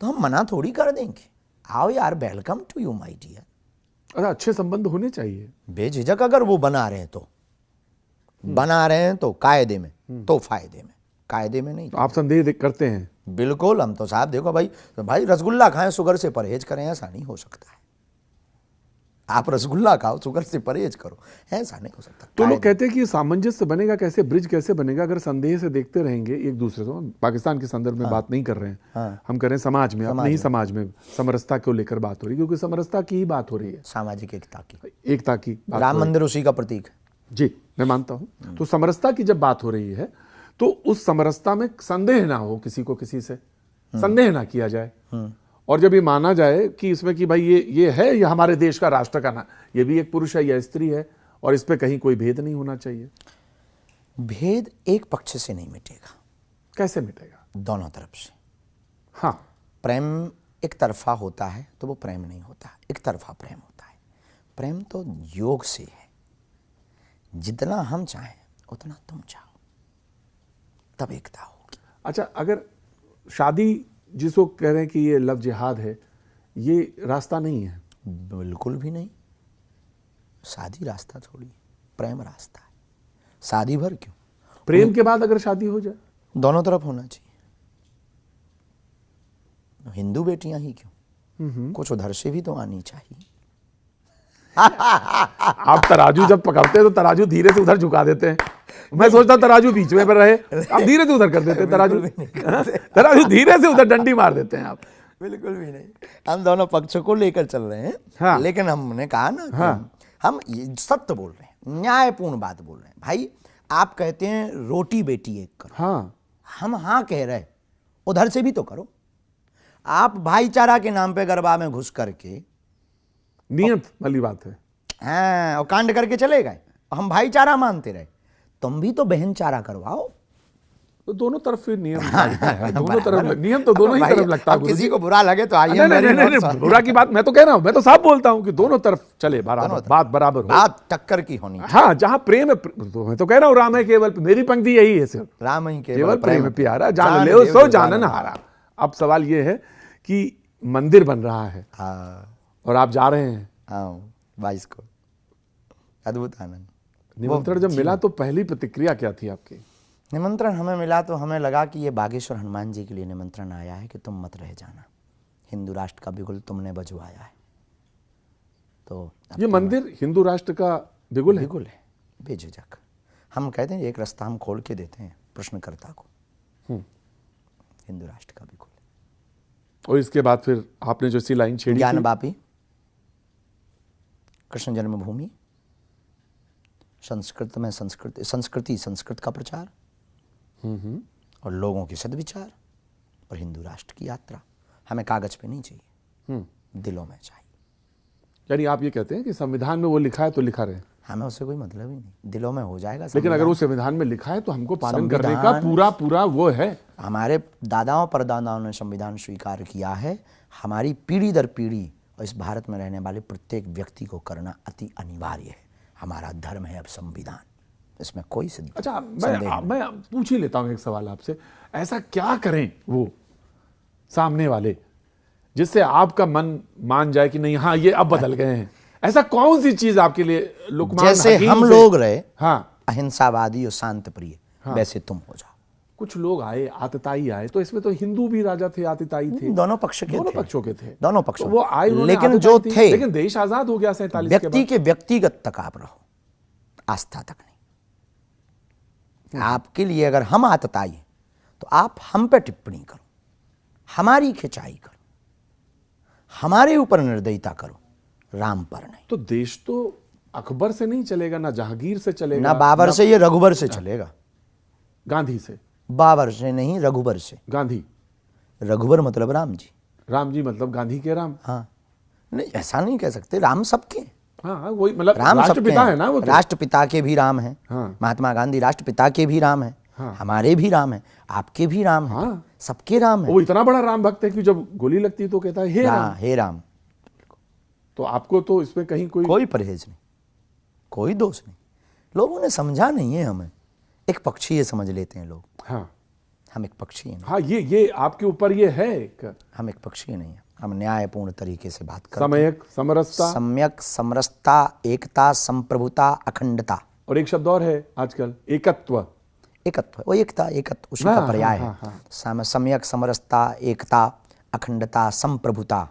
तो हम मना थोड़ी कर देंगे। आओ यार, welcome to you my dear. अच्छा, अच्छे संबंध होने चाहिए। बेझिझक अगर वो बना रहे हैं तो बना रहे हैं तो कायदे में, तो फायदे में, कायदे में नहीं। तो आप संदेह करते हैं? बिल्कुल। हम तो साहब देखो भाई रसगुल्ला खाएं, शुगर से परहेज करें, ऐसा नहीं हो सकता है। आप रसगुल्ला खाओ, शुगर से परहेज करो, ऐसा नहीं हो सकता। तो लोग कहते हैं कि ये सामंजस्य बनेगा कैसे, ब्रिज कैसे बनेगा अगर संदेह से देखते रहेंगे एक दूसरे को। पाकिस्तान के संदर्भ में बात नहीं कर रहे हैं, हम कर रहे हैं समाज में, अपने ही समाज में समरसता को लेकर बात हो रही है, क्योंकि समरसता की ही बात हो रही है, सामाजिक एकता की। एकता की बात राम हो रही है। मंदिर उसी का प्रतीक है। जी, मैं मानता हूं। तो समरसता की जब बात हो रही है तो उस समरसता में संदेह ना हो, किसी को किसी से संदेह ना किया जाए, और जब ये माना जाए कि इसमें कि भाई ये है, ये हमारे देश का राष्ट्र का ना, ये भी एक पुरुष है या स्त्री है, और इस पे कहीं कोई भेद नहीं होना चाहिए। भेद एक पक्ष से नहीं मिटेगा। कैसे मिटेगा? दोनों तरफ से। हाँ, प्रेम एक तरफा होता है तो वो प्रेम नहीं होता, एक तरफा प्रेम होता है। प्रेम तो योग से है, जितना हम चाहें उतना तुम चाहो, तब एकता होगी। अच्छा, अगर शादी जिसको कह रहे हैं कि ये लव जिहाद है, ये रास्ता नहीं है? बिल्कुल भी नहीं। शादी रास्ता थोड़ी, प्रेम रास्ता है। शादी भर क्यों, प्रेम के बाद अगर शादी हो जाए? दोनों तरफ होना चाहिए। हिंदू बेटियां ही क्यों, कुछ उधर से भी तो आनी चाहिए। आप तराजू जब पकड़ते हैं तो तराजू धीरे से उधर झुका देते हैं। मैं सोचता तराजू बीच में पर रहे, आप धीरे से उधर कर देते हैं तराजू। तराजू धीरे से उधर डंडी मार देते हैं आप। बिल्कुल भी नहीं, हम दोनों पक्षों को लेकर चल रहे हैं। हाँ। लेकिन हमने कहा ना कि हाँ। हम ये सत्य बोल रहे हैं, न्यायपूर्ण बात बोल रहे हैं। भाई आप कहते हैं रोटी बेटी एक करो, हाँ, हम हाँ कह रहे, उधर से भी तो करो। आप भाईचारा के नाम पे गरबा में घुस करके नियत वाली बात है। हाँ, और कांड करके चले गए, हम भाईचारा मानते रहे। तुम भी तो बहनचारा करवाओ। तो दोनों तरफ फिर नियम दोनों तरफ नियम तो दोनों ही तरफ लगता है। अब किसी को बुरा लगे तो आइए, नहीं, मेरी नहीं, नोट नहीं, सुन। बुरा की बात मैं तो कह रहा हूं, मैं तो साफ बोलता हूं कि दोनों तरफ चले, बराबर बात बराबर हो। बात टक्कर की होनी चाहिए। हाँ, जहां प्रेम है, तो मैं तो कह रहा हूं राम है केवल, मेरी पंक्ति यही है सिर्फ, राम ही केवल प्रेम है प्यारा, जान ले सो जानन हारा। अब सवाल ये है कि मंदिर बन रहा है हाँ, और आप जा रहे हैं, हाँ 22 को, अद्भुत आनंद। निमंत्रण जब मिला तो पहली प्रतिक्रिया क्या थी आपकी? निमंत्रण हमें मिला तो हमें लगा कि ये बागेश्वर हनुमान जी के लिए निमंत्रण आया है कि तुम मत रह जाना, हिंदू राष्ट्र का बिगुल तुमने बजवाया है। तो ये मंदिर हिंदू राष्ट्र का बिगुल है? बिगुल है, बेझिझक। हम कहते हैं एक रास्ता हम खोल के देते हैं प्रश्नकर्ता को, हिंदू राष्ट्र का बिगुल। और इसके बाद फिर आपने जो सी लाइन छेड़ी ज्ञान थी, वापी, कृष्ण जन्मभूमि, संस्कृत में संस्कृति संस्कृत का प्रचार, और लोगों के सद्विचार, और हिंदू राष्ट्र की यात्रा। हमें कागज पे नहीं चाहिए, दिलों में चाहिए। यानी आप ये कहते हैं कि संविधान में वो लिखा है तो लिखा रहे, हमें उससे कोई मतलब ही नहीं, दिलों में हो जाएगा। लेकिन अगर वो संविधान में लिखा है तो हमको पालन करने का पूरा वो है। हमारे दादाओं परदादाओं ने संविधान स्वीकार किया है, हमारी पीढ़ी दर पीढ़ी और इस भारत में रहने वाले प्रत्येक व्यक्ति को करना अति अनिवार्य है। हमारा धर्म है अब संविधान, इसमें कोई संदेह अच्छा, मैं पूछ ही लेता हूं एक सवाल आपसे, ऐसा क्या करें वो सामने वाले जिससे आपका मन मान जाए कि नहीं, हाँ ये अब बदल गए हैं? ऐसा कौन सी चीज आपके लिए लुकमान जैसे हकीम हम से- लोग रहे हाँ, अहिंसावादी और शांत प्रिय, वैसे तुम हो जाओ। कुछ लोग आए आतताई आए, तो इसमें तो हिंदू भी राजा थे, आतताई थे, दोनों पक्ष के दोनों थे, पक्षों के थे, दोनों पक्षों तो वो आए, उन्होंने लेकिन जो आतताई थी, थे, लेकिन देश आजाद हो गया 47 के व्यक्ति बाद। के व्यक्तिगत तक आप रहो, आस्था तक नहीं। आपके लिए अगर हम आतताई हैं तो आप हम पे टिप्पणी करो, हमारी खिंचाई करो, हमारे ऊपर निर्दयता करो, राम पर नहीं। तो देश तो अकबर से नहीं चलेगा, ना जहांगीर से चलेगा, ना बाबर से, ये रघुबर से चलेगा। गांधी से, बाबर से नहीं, रघुबर से। गांधी, रघुबर मतलब राम जी। राम जी मतलब गांधी के राम। हाँ, नहीं ऐसा नहीं कह सकते, राम सबके हैं। हाँ, वही मतलब राम सबके राष्ट्रपिता हैं। है ना वो तो। राष्ट्रपिता के भी राम हैं। हाँ। महात्मा गांधी राष्ट्रपिता के भी राम हैं। हाँ। हमारे भी राम हैं, आपके भी राम हैं। हाँ। सबके राम हैं। वो इतना बड़ा राम भक्त है कि जब गोली लगती है तो कहता है हे राम। हाँ, हे राम। तो आपको तो इसमें कहीं कोई परहेज नहीं, कोई दोष नहीं। लोगों ने समझा नहीं है हमें, एक पक्षीय समझ लेते हैं लोग। हाँ, हम एक पक्षीय नहीं, हाँ, ये आपके ऊपर ये है एक हम एक पक्षीय नहीं है। हम न्यायपूर्ण तरीके से बात करते समयक समरसता, सम्यक समरसता, एकता, संप्रभुता, अखंडता, और एक शब्द और है आजकल, एकत्व। एकत्व, वो एकता, एकत्व उसी हाँ, का पर्याय हाँ, है। हाँ, सम्यक समरसता, एकता, अखंडता, संप्रभुता।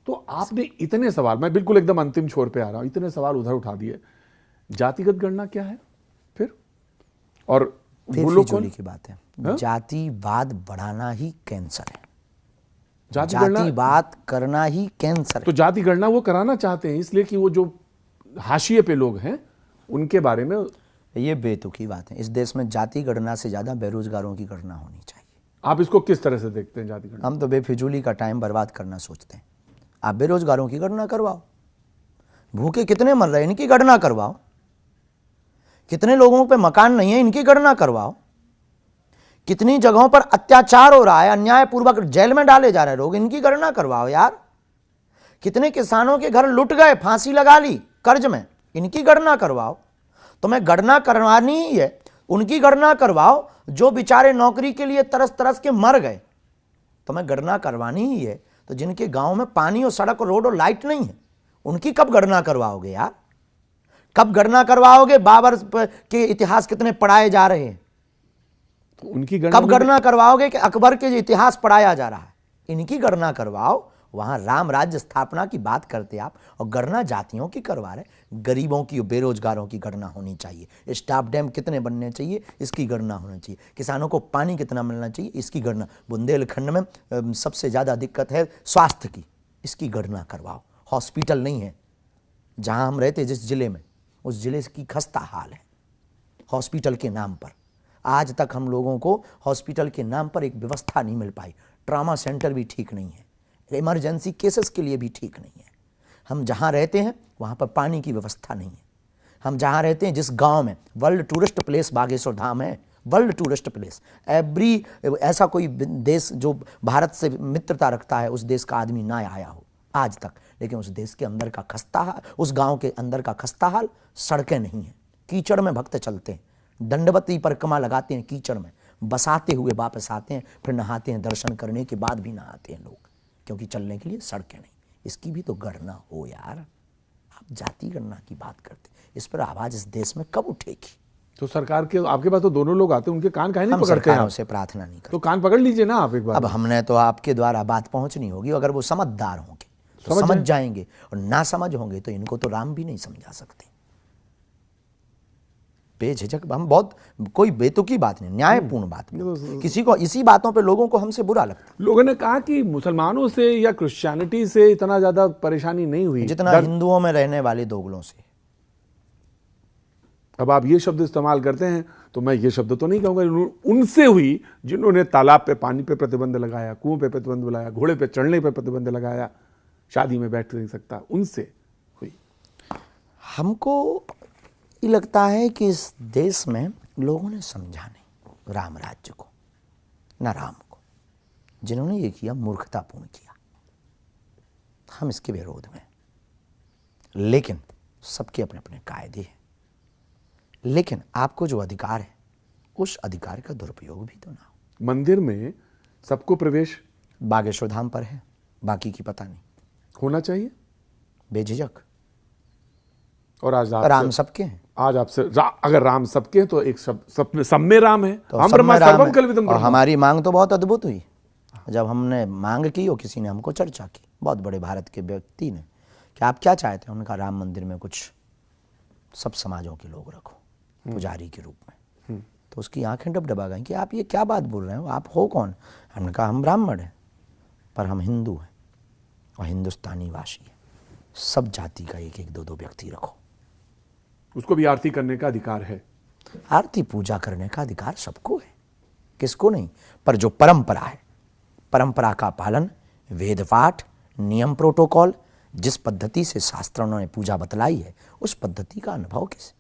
तो आपने इतने सवाल, मैं बिल्कुल एकदम अंतिम छोर पे आ रहा हूं, इतने सवाल उधर उठा दिए। जातिगत गणना क्या है फिर? और फिर वो लोग फिजूली कौन? की बात है। जातिवाद बढ़ाना ही कैंसर है, जाति गणना, जातिवाद करना ही कैंसर तो है। जाति गणना वो कराना चाहते हैं इसलिए कि वो जो हाशिए पे लोग हैं उनके बारे में। ये बेतुकी बात है। इस देश में जाति गणना से ज्यादा बेरोजगारों की गणना होनी चाहिए। आप इसको किस तरह से देखते हैं जाति गणना? हम तो बेफिजूली का टाइम बर्बाद करना सोचते हैं। आप बेरोजगारों की गणना करवाओ, भूखे कितने मर रहे हैं इनकी गणना करवाओ, कितने लोगों पे मकान नहीं है इनकी गणना करवाओ, कितनी जगहों पर अत्याचार हो रहा है, अन्यायपूर्वक जेल में डाले जा रहे लोग, इनकी गणना करवाओ यार। कितने किसानों के घर लुट गए, फांसी लगा ली कर्ज में, इनकी गणना करवाओ। तुम्हें गणना करवानी ही है, उनकी गणना करवाओ जो बेचारे नौकरी के लिए तरस तरस के मर गए। तुम्हें गणना करवानी ही है तो जिनके गांव में पानी और सड़क और रोड और लाइट नहीं है, उनकी कब गणना करवाओगे यार? कब गणना करवाओगे? बाबर के इतिहास कितने पढ़ाए जा रहे हैं, तो उनकी गणना कब गणना करवाओगे कि अकबर के जो इतिहास पढ़ाया जा रहा है? इनकी गणना करवाओ, वहां राम राज्य स्थापना की बात करते आप, और गणना जातियों की करवा रहे। गरीबों की, बेरोजगारों की गणना होनी चाहिए। स्टाफ डैम कितने बनने चाहिए, इसकी गणना होनी चाहिए। किसानों को पानी कितना मिलना चाहिए, इसकी गणना। बुंदेलखंड में सबसे ज़्यादा दिक्कत है स्वास्थ्य की, इसकी गणना करवाओ। हॉस्पिटल नहीं है जहां हम रहते, जिस जिले में, उस जिले की खस्ता हाल है हॉस्पिटल के नाम पर। आज तक हम लोगों को हॉस्पिटल के नाम पर एक व्यवस्था नहीं मिल पाई। ट्रॉमा सेंटर भी ठीक नहीं है, इमरजेंसी केसेस के लिए भी ठीक नहीं है। हम जहाँ रहते हैं वहाँ पर पानी की व्यवस्था नहीं है। हम जहाँ रहते हैं, जिस गांव में, world tourist place Bageshwar Dham है, वर्ल्ड टूरिस्ट प्लेस। एवरी ऐसा कोई देश जो भारत से मित्रता रखता है, उस देश का आदमी ना आया हो आज तक। लेकिन उस देश के अंदर का खस्ता हाल, उस गांव के अंदर का खस्ता हाल, सड़कें नहीं हैं, कीचड़ में भक्त चलते हैं, दंडवती परिक्रमा लगाते हैं कीचड़ में, बसाते हुए वापस आते हैं, फिर नहाते हैं, दर्शन करने के बाद भी नहाते हैं लोग, क्योंकि चलने के लिए सड़कें नहीं। इसकी भी तो गणना हो यार। आप जाति गणना की बात करते, इस पर आवाज इस देश में कब उठेगी? तो सरकार के, आपके पास तो दोनों लोग आते हैं, उनके कान काहे नहीं हम पकड़ते हैं सरकारों आप? से प्रार्थना नहीं करते। तो कान पकड़ लीजिए ना आप एक बार। अब हमने तो आपके द्वारा बात पहुंचनी होगी, अगर वो समझदार होंगे तो समझ समझ जाएंगे, और ना समझ होंगे तो इनको तो राम भी नहीं समझा सकते। बेझिझक हम बहुत, कोई बेतुकी बात नहीं, न्यायपूर्ण बात बोलते। किसी को इसी बातों पे लोगों को हमसे बुरा लगता है। लोगों ने कहा कि मुसलमानों से या क्रिश्चियनिटी से इतना ज्यादा परेशानी नहीं हुई जितना हिंदुओं में रहने वाले दोगलों से। अब आप ये शब्द इस्तेमाल करते हैं तो मैं ये शब्द तो नहीं कहूंगा, उनसे हुई जिन्होंने तालाब पे पानी पे प्रतिबंध लगाया, कुओं पे प्रतिबंध लगाया, घोड़े पे चढ़ने पे प्रतिबंध लगाया, शादी में बैठ नहीं सकता, उनसे हुई। हमको ये लगता है कि इस देश में लोगों ने समझा नहीं राम राज्य को, ना राम को। जिन्होंने ये किया मूर्खतापूर्ण किया। हम इसके विरोध में, लेकिन सबके अपने अपने कायदे हैं। लेकिन आपको जो अधिकार है, उस अधिकार का दुरुपयोग भी तो ना हो। मंदिर में सबको प्रवेश बागेश्वर धाम पर है, बाकी की पता नहीं। होना चाहिए बेझिझक। और आज राम सबके हैं। आज आपसे अगर राम सबके हैं तो एक सब में राम है, तो हम सब ब्रह्मा में राम सर्वम है। कल्विदम और ब्रह्म। हमारी मांग तो बहुत अद्भुत हुई जब हमने मांग की और किसी ने हमको चर्चा की, बहुत बड़े भारत के व्यक्ति ने, कि आप क्या चाहते हैं। उन्होंने कहा राम मंदिर में कुछ सब समाजों के लोग रखो पुजारी के रूप में। तो उसकी आंखें डबडबा गई कि आप ये क्या बात बोल रहे हो, आप हो कौन? हमने कहा हम ब्राह्मण हैं, पर हम हिंदू हैं और हिंदुस्तानी वासी हैं। सब जाति का एक एक दो दो व्यक्ति रखो। उसको भी आरती करने का अधिकार है। आरती पूजा करने का अधिकार सबको है, किसको नहीं। पर जो परंपरा है, परंपरा का पालन, वेद पाठ, नियम, प्रोटोकॉल, जिस पद्धति से शास्त्रों ने पूजा बतलाई है, उस पद्धति का अनुभव किसे?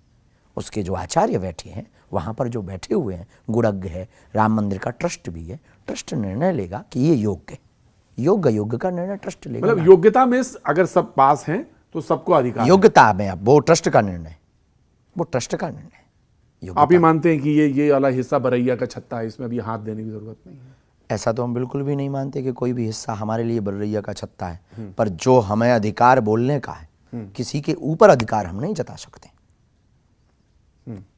उसके जो आचार्य बैठे हैं, वहाँ पर जो बैठे हुए हैं, गुणज्ञ है, राम मंदिर का ट्रस्ट भी है। ट्रस्ट निर्णय लेगा कि ये योग्य है। योग्य का निर्णय ट्रस्ट लेगा। मतलब योग्यता में अगर सब पास हैं तो सबको अधिकार है। योग्यता में अब वो ट्रस्ट का निर्णय, वो ट्रस्ट का निर्णय। आप ही मानते हैं कि ये वाला हिस्सा बरैया का छत्ता है, इसमें अभी हाथ देने की जरूरत नहीं है? ऐसा तो हम बिल्कुल भी नहीं मानते कि कोई भी हिस्सा हमारे लिए बरैया का छत्ता है। पर जो हमें अधिकार बोलने का है, किसी के ऊपर अधिकार हम नहीं जता सकते।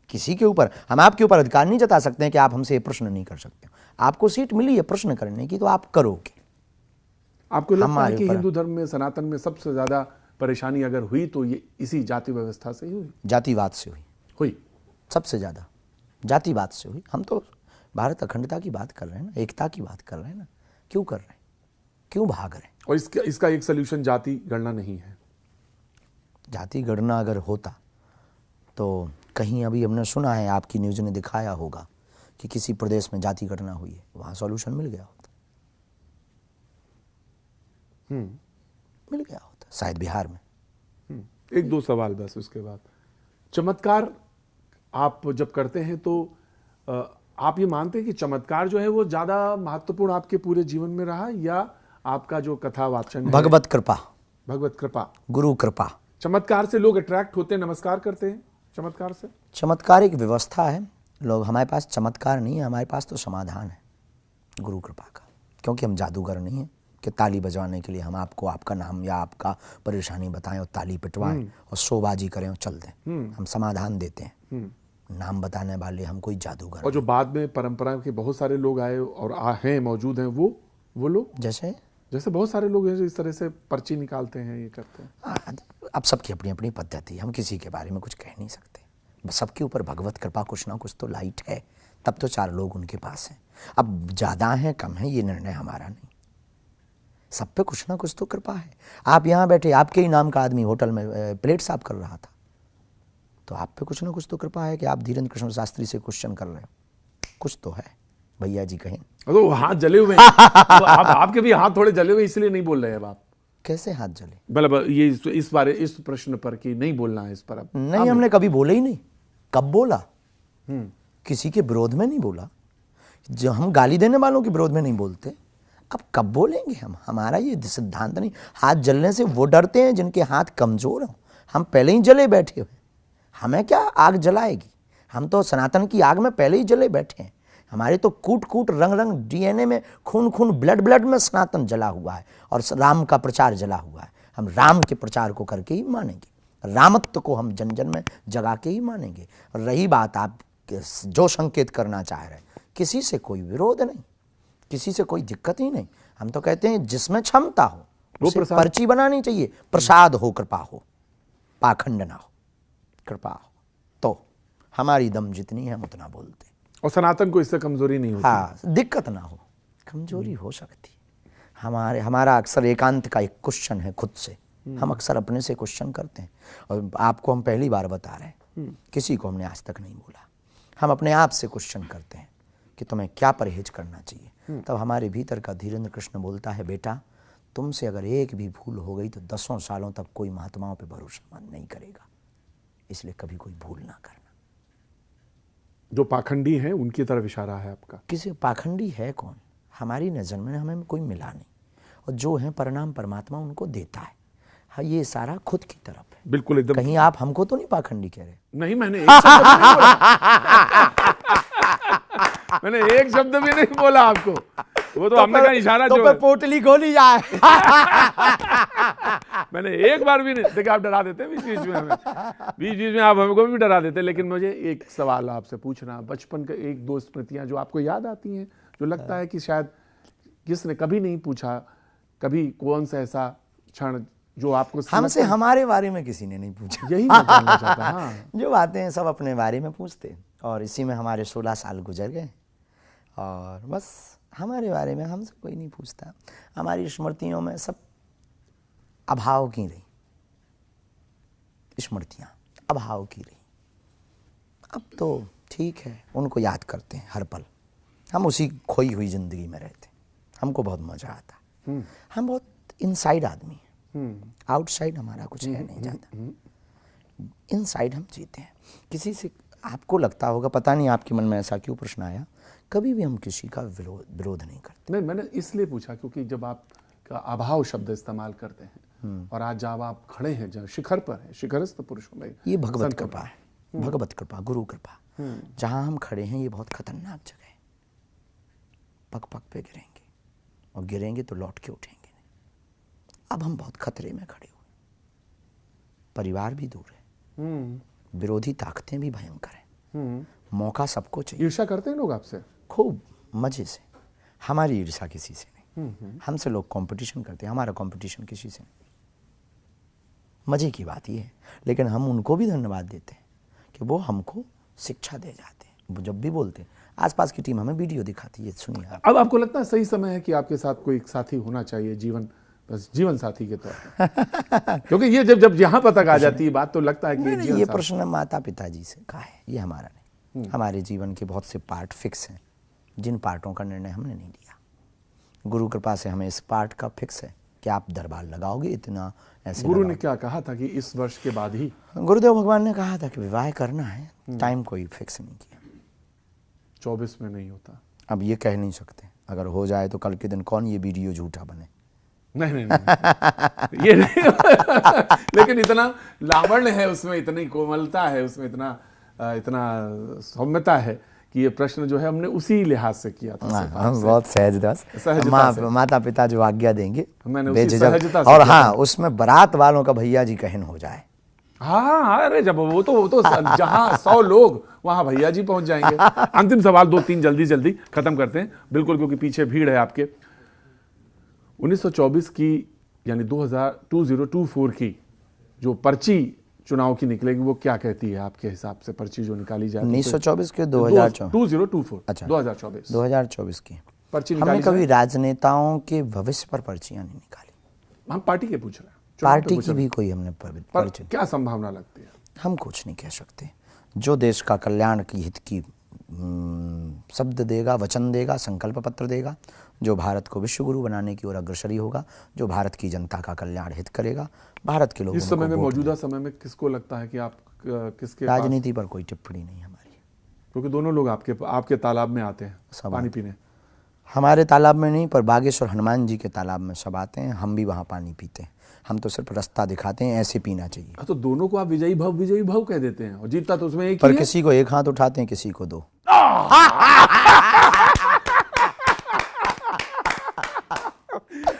किसी के ऊपर, हम आपके ऊपर अधिकार नहीं जता सकते हैं कि आप हमसे ये प्रश्न नहीं कर सकते। आपको सीट मिली है प्रश्न करने की, तो आप करोगे। आपको लगता है कि हिंदू धर्म में, सनातन में सबसे ज्यादा परेशानी अगर हुई तो ये इसी जाति व्यवस्था से ही हुई? जातिवाद से हुई सबसे ज्यादा, जातिवाद से हुई। हम तो भारत अखंडता की बात कर रहे हैं ना, एकता की बात कर रहे हैं ना। क्यों कर रहे हैं, क्यों भाग रहे हैं? और इसका एक सोल्यूशन जाति गणना नहीं है। जाति गणना अगर होता तो कहीं, अभी हमने सुना है, आपकी न्यूज़ ने दिखाया होगा कि किसी प्रदेश में जाति गणना हुई है, वहां सॉल्यूशन मिल गया होता। मिल गया होता शायद बिहार में। एक दो सवाल बस उसके बाद। चमत्कार आप जब करते हैं तो आप ये मानते हैं कि चमत्कार जो है वो ज्यादा महत्वपूर्ण आपके पूरे जीवन में रहा, या आपका जो कथा वाचन है? भगवत कृपा, भगवत कृपा, गुरु कृपा। चमत्कार से लोग अट्रैक्ट होते हैं, नमस्कार करते हैं चमत्कार से। चमत्कार एक व्यवस्था है। लोग, हमारे पास चमत्कार नहीं है, हमारे पास तो समाधान है गुरु कृपा का। क्योंकि हम जादूगर नहीं हैं कि ताली बजवाने के लिए हम आपको आपका नाम या आपका परेशानी बताएं और ताली पिटवाएं और शोबाजी करें और चल दें। हम समाधान देते हैं। नाम बताने वाले हम कोई जादूगर। और जो बाद में परंपरा के बहुत सारे लोग आए और हैं, मौजूद हैं, वो लोग जैसे जैसे बहुत सारे लोग हैं जो इस तरह से पर्ची निकालते हैं, ये करते हैं। अब सबकी अपनी अपनी पद्धति, हम किसी के बारे में कुछ कह नहीं सकते। बस सबके ऊपर भगवत कृपा कुछ ना कुछ तो लाइट है, तब तो 4 लोग उनके पास हैं। अब ज़्यादा हैं कम है ये निर्णय हमारा नहीं, सब पे कुछ ना कुछ तो कृपा है। आप यहाँ बैठे, आपके ही नाम का आदमी होटल में प्लेट साफ कर रहा था, तो आप पे कुछ ना कुछ तो कृपा है कि आप धीरेन्द्र कृष्ण शास्त्री से क्वेश्चन कर रहे हो, कुछ तो है। भैया जी कहें तो हाथ जले हुए हैं। तो आपके भी हाथ थोड़े जले हुए, इसलिए नहीं बोल रहे हैं आप। कैसे हाथ जले? मतलब ये इस बारे, इस प्रश्न पर कि नहीं बोलना है इस पर अब? नहीं, हमने कभी बोला ही नहीं। कब बोला? किसी के विरोध में नहीं बोला। जो हम गाली देने वालों के विरोध में नहीं बोलते, अब कब बोलेंगे हम? हमारा ये सिद्धांत नहीं। हाथ जलने से वो डरते हैं जिनके हाथ कमजोर हों। हम पहले ही जले बैठे हुए, हमें क्या आग जलाएगी? हम तो सनातन की आग में पहले ही जले बैठे हैं। हमारे तो कूट कूट रंग रंग डीएनए में, खून खून ब्लड ब्लड में सनातन जला हुआ है और राम का प्रचार जला हुआ है। हम राम के प्रचार को करके ही मानेंगे, रामत्व को हम जन जन में जगा के ही मानेंगे। और रही बात आप जो संकेत करना चाह रहे हैं, किसी से कोई विरोध नहीं, किसी से कोई दिक्कत ही नहीं। हम तो कहते हैं जिसमें क्षमता हो उसे पर्ची बनानी चाहिए। प्रसाद हो, कृपा हो, पाखंड ना हो, कृपा हो, तो हमारी दम जितनी है हम उतना बोलते। और सनातन को इससे कमजोरी नहीं होती। हाँ, दिक्कत ना हो, कमजोरी हो सकती। हमारा अक्सर एकांत का एक क्वेश्चन है खुद से। हम अक्सर अपने से क्वेश्चन करते हैं, और आपको हम पहली बार बता रहे हैं, किसी को हमने आज तक नहीं बोला। हम अपने आप से क्वेश्चन करते हैं कि तुम्हें क्या परहेज करना चाहिए। तब हमारे भीतर का धीरेन्द्र कृष्ण बोलता है, बेटा तुमसे अगर एक भी भूल हो गई तो 10 सालों तक कोई महात्माओं पे भरोसा नहीं करेगा, इसलिए कभी कोई भूल ना करना। जो पाखंडी हैं उनकी तरफ इशारा है आपका। किसी पाखंडी है कौन? हमारी नज़र में हमें कोई मिला नहीं, और जो है परिणाम परमात्मा उनको देता है। हाँ, ये सारा खुद की तरफ है। बिल्कुल एकदम। कहीं आप हमको तो नहीं पाखंडी कह रहे? नहीं, मैंने एक शब्द भी नहीं बोला। मैंने एक शब्द भी नहीं बोला आपको। वो तो हमने कहा इशारा तो जो पे पोटली खोली जाए। मैंने एक बार भी नहीं। देखिए आप डरा देते हैं बीच बीच में हमें, बीच बीच में आप हमको भी डरा देते हैं। लेकिन मुझे एक सवाल आपसे पूछना, बचपन का 1-2 स्मृतियां जो आपको याद आती हैं, जो लगता है कि शायद किसने कभी नहीं पूछा, कभी कौन सा ऐसा क्षण जो आपको हमसे हमारे बारे में किसी ने नहीं पूछा। यही मैं जानना चाहता। हाँ, जो बातें हैं सब अपने बारे में पूछते, और इसी में हमारे 16 साल गुजर गए, और बस हमारे बारे में हमसे कोई नहीं पूछता। हमारी स्मृतियों में सब अभाव की रही, स्मृतियाँ अभाव की रही। अब तो ठीक है, उनको याद करते हैं हर पल। हम उसी खोई हुई जिंदगी में रहते, हमको बहुत मजा आता। हम बहुत इनसाइड आदमी हैं, आउटसाइड हमारा कुछ है नहीं ज़्यादा, इनसाइड हम जीते हैं। किसी से आपको लगता होगा, पता नहीं आपके मन में ऐसा क्यों प्रश्न आया, कभी भी हम किसी का विरोध नहीं करते। नहीं, मैंने इसलिए पूछा क्योंकि जब आप का अभाव शब्द इस्तेमाल करते हैं, और आज जब आप खड़े हैं जहाँ शिखर पर हैं, शिखरस्थ पुरुषों में, ये भगवत कृपा है, भगवत कृपा, गुरु कृपा। जहाँ हम खड़े हैं ये बहुत खतरनाक जगह है। पग पग पे गिरेंगे, और गिरेंगे तो लौट के उठेंगे नहीं। अब हम बहुत खतरे में खड़े हुए, परिवार भी दूर है, विरोधी ताकतें भी भयंकर हैं, मौका सबको चाहिए। ईर्ष्या करते हैं लोग आपसे खूब मजे से। हमारी ईर्ष्या किसी से नहीं, हमसे लोग कंपटीशन करते हैं, हमारा कंपटीशन किसी से नहीं। मजे की बात ये है, लेकिन हम उनको भी धन्यवाद देते हैं कि वो हमको शिक्षा दे जाते हैं। वो जब भी बोलते हैं, आसपास की टीम हमें वीडियो दिखाती है, सुनिए आप। अब आपको लगता है सही समय है कि आपके साथ कोई साथी होना चाहिए, जीवन साथी के तौर पर? क्योंकि ये जब यहाँ पर तक आ जाती है बात, तो लगता है कि ये प्रश्न माता पिताजी से कहा है, ये हमारा नहीं। हमारे जीवन के बहुत से पार्ट फिक्स हैं, जिन पार्टों का निर्णय हमने नहीं लिया। गुरु कृपा से हमें इस पार्ट का फिक्स है कि आप दरबार लगाओगे, इतना ऐसे। गुरु ने क्या कहा था कि इस वर्ष के बाद ही? गुरुदेव भगवान ने कहा था कि विवाह करना है, टाइम कोई फिक्स नहीं किया। 24 में नहीं होता। अब ये कह नहीं सकते, अगर हो जाए तो कल के दिन कौन ये वीडियो झूठा बने। नहीं, ये नहीं। लेकिन इतना लावण्य है उसमें, इतनी कोमलता है उसमें, इतना सौम्यता है कि ये प्रश्न जो है हमने उसी लिहाज से किया था। हम बहुत सहजता माता पिता जो आज्ञा देंगे बेझिझक। और हाँ, उसमें बारात वालों का भैया जी कहन हो जाए। हाँ, अरे जब वो तो जहाँ 100 लोग वहां भैया जी पहुंच जाएंगे। अंतिम सवाल 2-3 जल्दी खत्म करते हैं, बिल्कुल, क्योंकि पीछे भीड़ है आपके। 1924 की यानी 2024 की जो पर्ची चुनाव की निकलेगी वो क्या कहती है आपके हिसाब से, पर्ची जो निकाली जाए 1924 के 2024 2024 अच्छा 2024 की पर्ची हमने निकाली कभी जाए? राजनेताओं के भविष्य पर पर्चियां नहीं निकाली। हम पार्टी के पूछ रहे हैं, चुनाव पार्टी तो पूछ की रहे भी हैं। कोई हमने पर पर्ची क्या संभावना लगती है? हम कुछ नहीं कह सकते। जो देश का कल्याण की हित की शब्द देगा, वचन देगा, संकल्प पत्र देगा, जो भारत को विश्व गुरु बनाने की ओर अग्रसरी होगा, जो भारत की जनता का कल्याण हित करेगा, भारत के लोगों इस समय में, को वोट मौजूदा समय में किसको लगता है कि आप किसके दें। पास, राजनीति पर कोई टिप्पणी नहीं हमारी, क्योंकि दोनों लोग आपके तालाब में आते हैं सब पानी पीने। हमारे तालाब में नहीं, पर बागेश्वर हनुमान जी के तालाब में सब आते हैं, हम भी वहाँ पानी पीते हैं। हम तो सिर्फ रास्ता दिखाते हैं, ऐसे पीना चाहिए। हाँ, तो दोनों को आप विजयी भव कह देते हैं, और जीतता तो उसमें एक पर ही है। किसी को एक हाथ उठाते हैं, किसी को दो।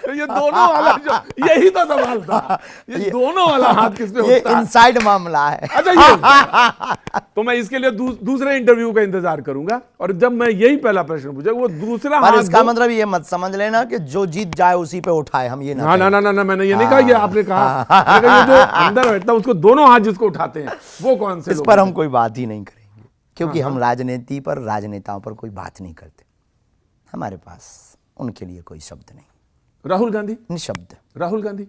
तो ये दोनों वाला जो, यही तो सवाल था, ये दोनों वाला हाथ किस पे ये उठता है? इनसाइड मामला है। अच्छा, ये तो मैं इसके लिए दूसरे इंटरव्यू का इंतजार करूंगा, और जब मैं यही पहला प्रश्न पूछा वो दूसरा पर हाथ इसका मतलब ये मत समझ लेना कि जो जीत जाए उसी पे उठाए, हम ये ना ना कहें। ना ना ना, मैंने ये नहीं कहा, ये आपने कहा। मैंने कहा ये जो अंदर बैठता है उसको दोनों हाथ जिसको उठाते हैं वो कौन से इस लोग पर हैं? हम कोई बात ही नहीं करेंगे, क्योंकि हम राजनीति पर, राजनेताओं पर कोई बात नहीं करते। हमारे पास उनके लिए कोई शब्द नहीं। राहुल गांधी, निशब्द, राहुल गांधी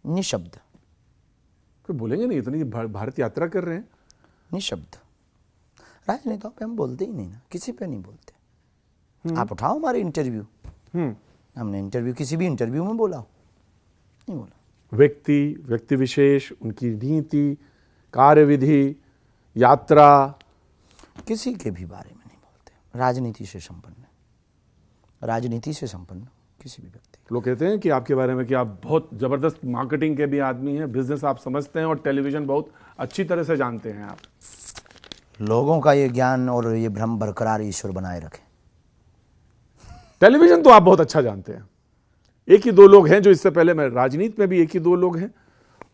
निशब्द, कोई बोलेंगे नहीं, इतनी भारत यात्रा कर रहे हैं। निशब्द। राजनेताओं पे हम बोलते ही नहीं ना, किसी पे नहीं बोलते। आप उठाओ हमारे इंटरव्यू, हमने इंटरव्यू किसी भी इंटरव्यू में बोला हो? नहीं बोला। व्यक्ति विशेष, उनकी नीति, कार्यविधि, यात्रा, किसी के भी बारे में नहीं बोलते। राजनीति से संपन्न, राजनीति से संपन्न किसी भी व्यक्ति। लोग कहते हैं कि आपके बारे में कि आप बहुत जबरदस्त मार्केटिंग के भी आदमी हैं, बिजनेस आप समझते हैं और टेलीविजन बहुत अच्छी तरह से जानते हैं आप। लोगों का ये ज्ञान और ये भ्रम बरकरार ईश्वर बनाए रखे। टेलीविजन तो आप बहुत अच्छा जानते हैं। एक ही दो लोग हैं जो, इससे पहले मैं राजनीति में भी एक ही दो लोग हैं,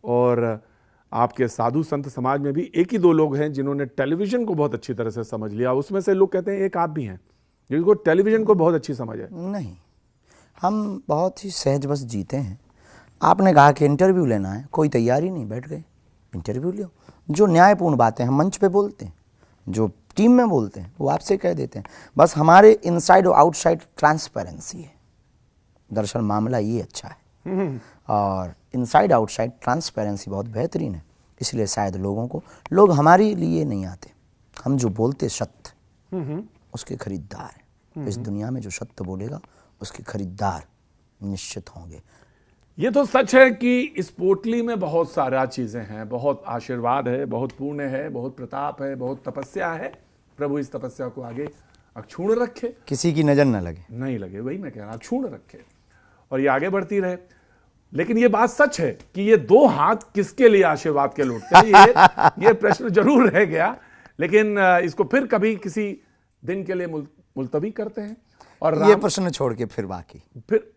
और आपके साधु संत समाज में भी एक ही दो लोग हैं जिन्होंने टेलीविजन को बहुत अच्छी तरह से समझ लिया। उसमें से लोग कहते हैं एक आप भी हैं जिनको टेलीविजन को बहुत अच्छी समझ है। नहीं, हम बहुत ही सहज बस जीते हैं। आपने कहा कि इंटरव्यू लेना है, कोई तैयारी नहीं, बैठ गए, इंटरव्यू लो। जो न्यायपूर्ण बातें हम मंच पे बोलते हैं, जो टीम में बोलते हैं, वो आपसे कह देते हैं। बस हमारे इनसाइड और आउटसाइड ट्रांसपेरेंसी है। दरअसल मामला ये अच्छा है, और इनसाइड आउटसाइड ट्रांसपेरेंसी बहुत बेहतरीन है। इसलिए शायद लोग हमारे लिए नहीं आते। हम जो बोलते सत्य, उसके खरीदार हैं। इस दुनिया में जो सत्य बोलेगा उसके खरीदार निश्चित होंगे। ये तो सच है कि इस पोटली में बहुत सारा चीजें हैं, बहुत आशीर्वाद है, बहुत पुण्य है, बहुत प्रताप है, बहुत तपस्या है। प्रभु इस तपस्या को आगे अक्षुण्ण रखे, किसी की नजर न लगे, नहीं लगे, वही मैं कह रहा, अक्षुण्ण रखे, और ये आगे बढ़ती रहे। लेकिन ये बात सच है कि ये दो हाथ किसके लिए आशीर्वाद के लौटते हैं, ये प्रश्न जरूर रह गया। लेकिन इसको फिर कभी किसी दिन के लिए मुलतवी करते हैं, और ये प्रश्न छोड़ के फिर बाकी, फिर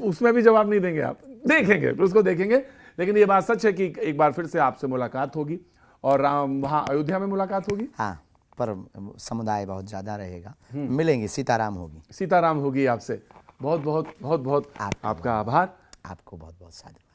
उसमें भी जवाब नहीं देंगे, आप देखेंगे, फिर उसको देखेंगे। लेकिन ये बात सच है कि एक बार फिर से आपसे मुलाकात होगी, और राम वहां अयोध्या में मुलाकात होगी। हाँ, पर समुदाय बहुत ज्यादा रहेगा, मिलेंगे, सीताराम होगी, सीताराम होगी आपसे। बहुत बहुत बहुत बहुत आपका आभार। आपको बहुत बहुत साधुवाद।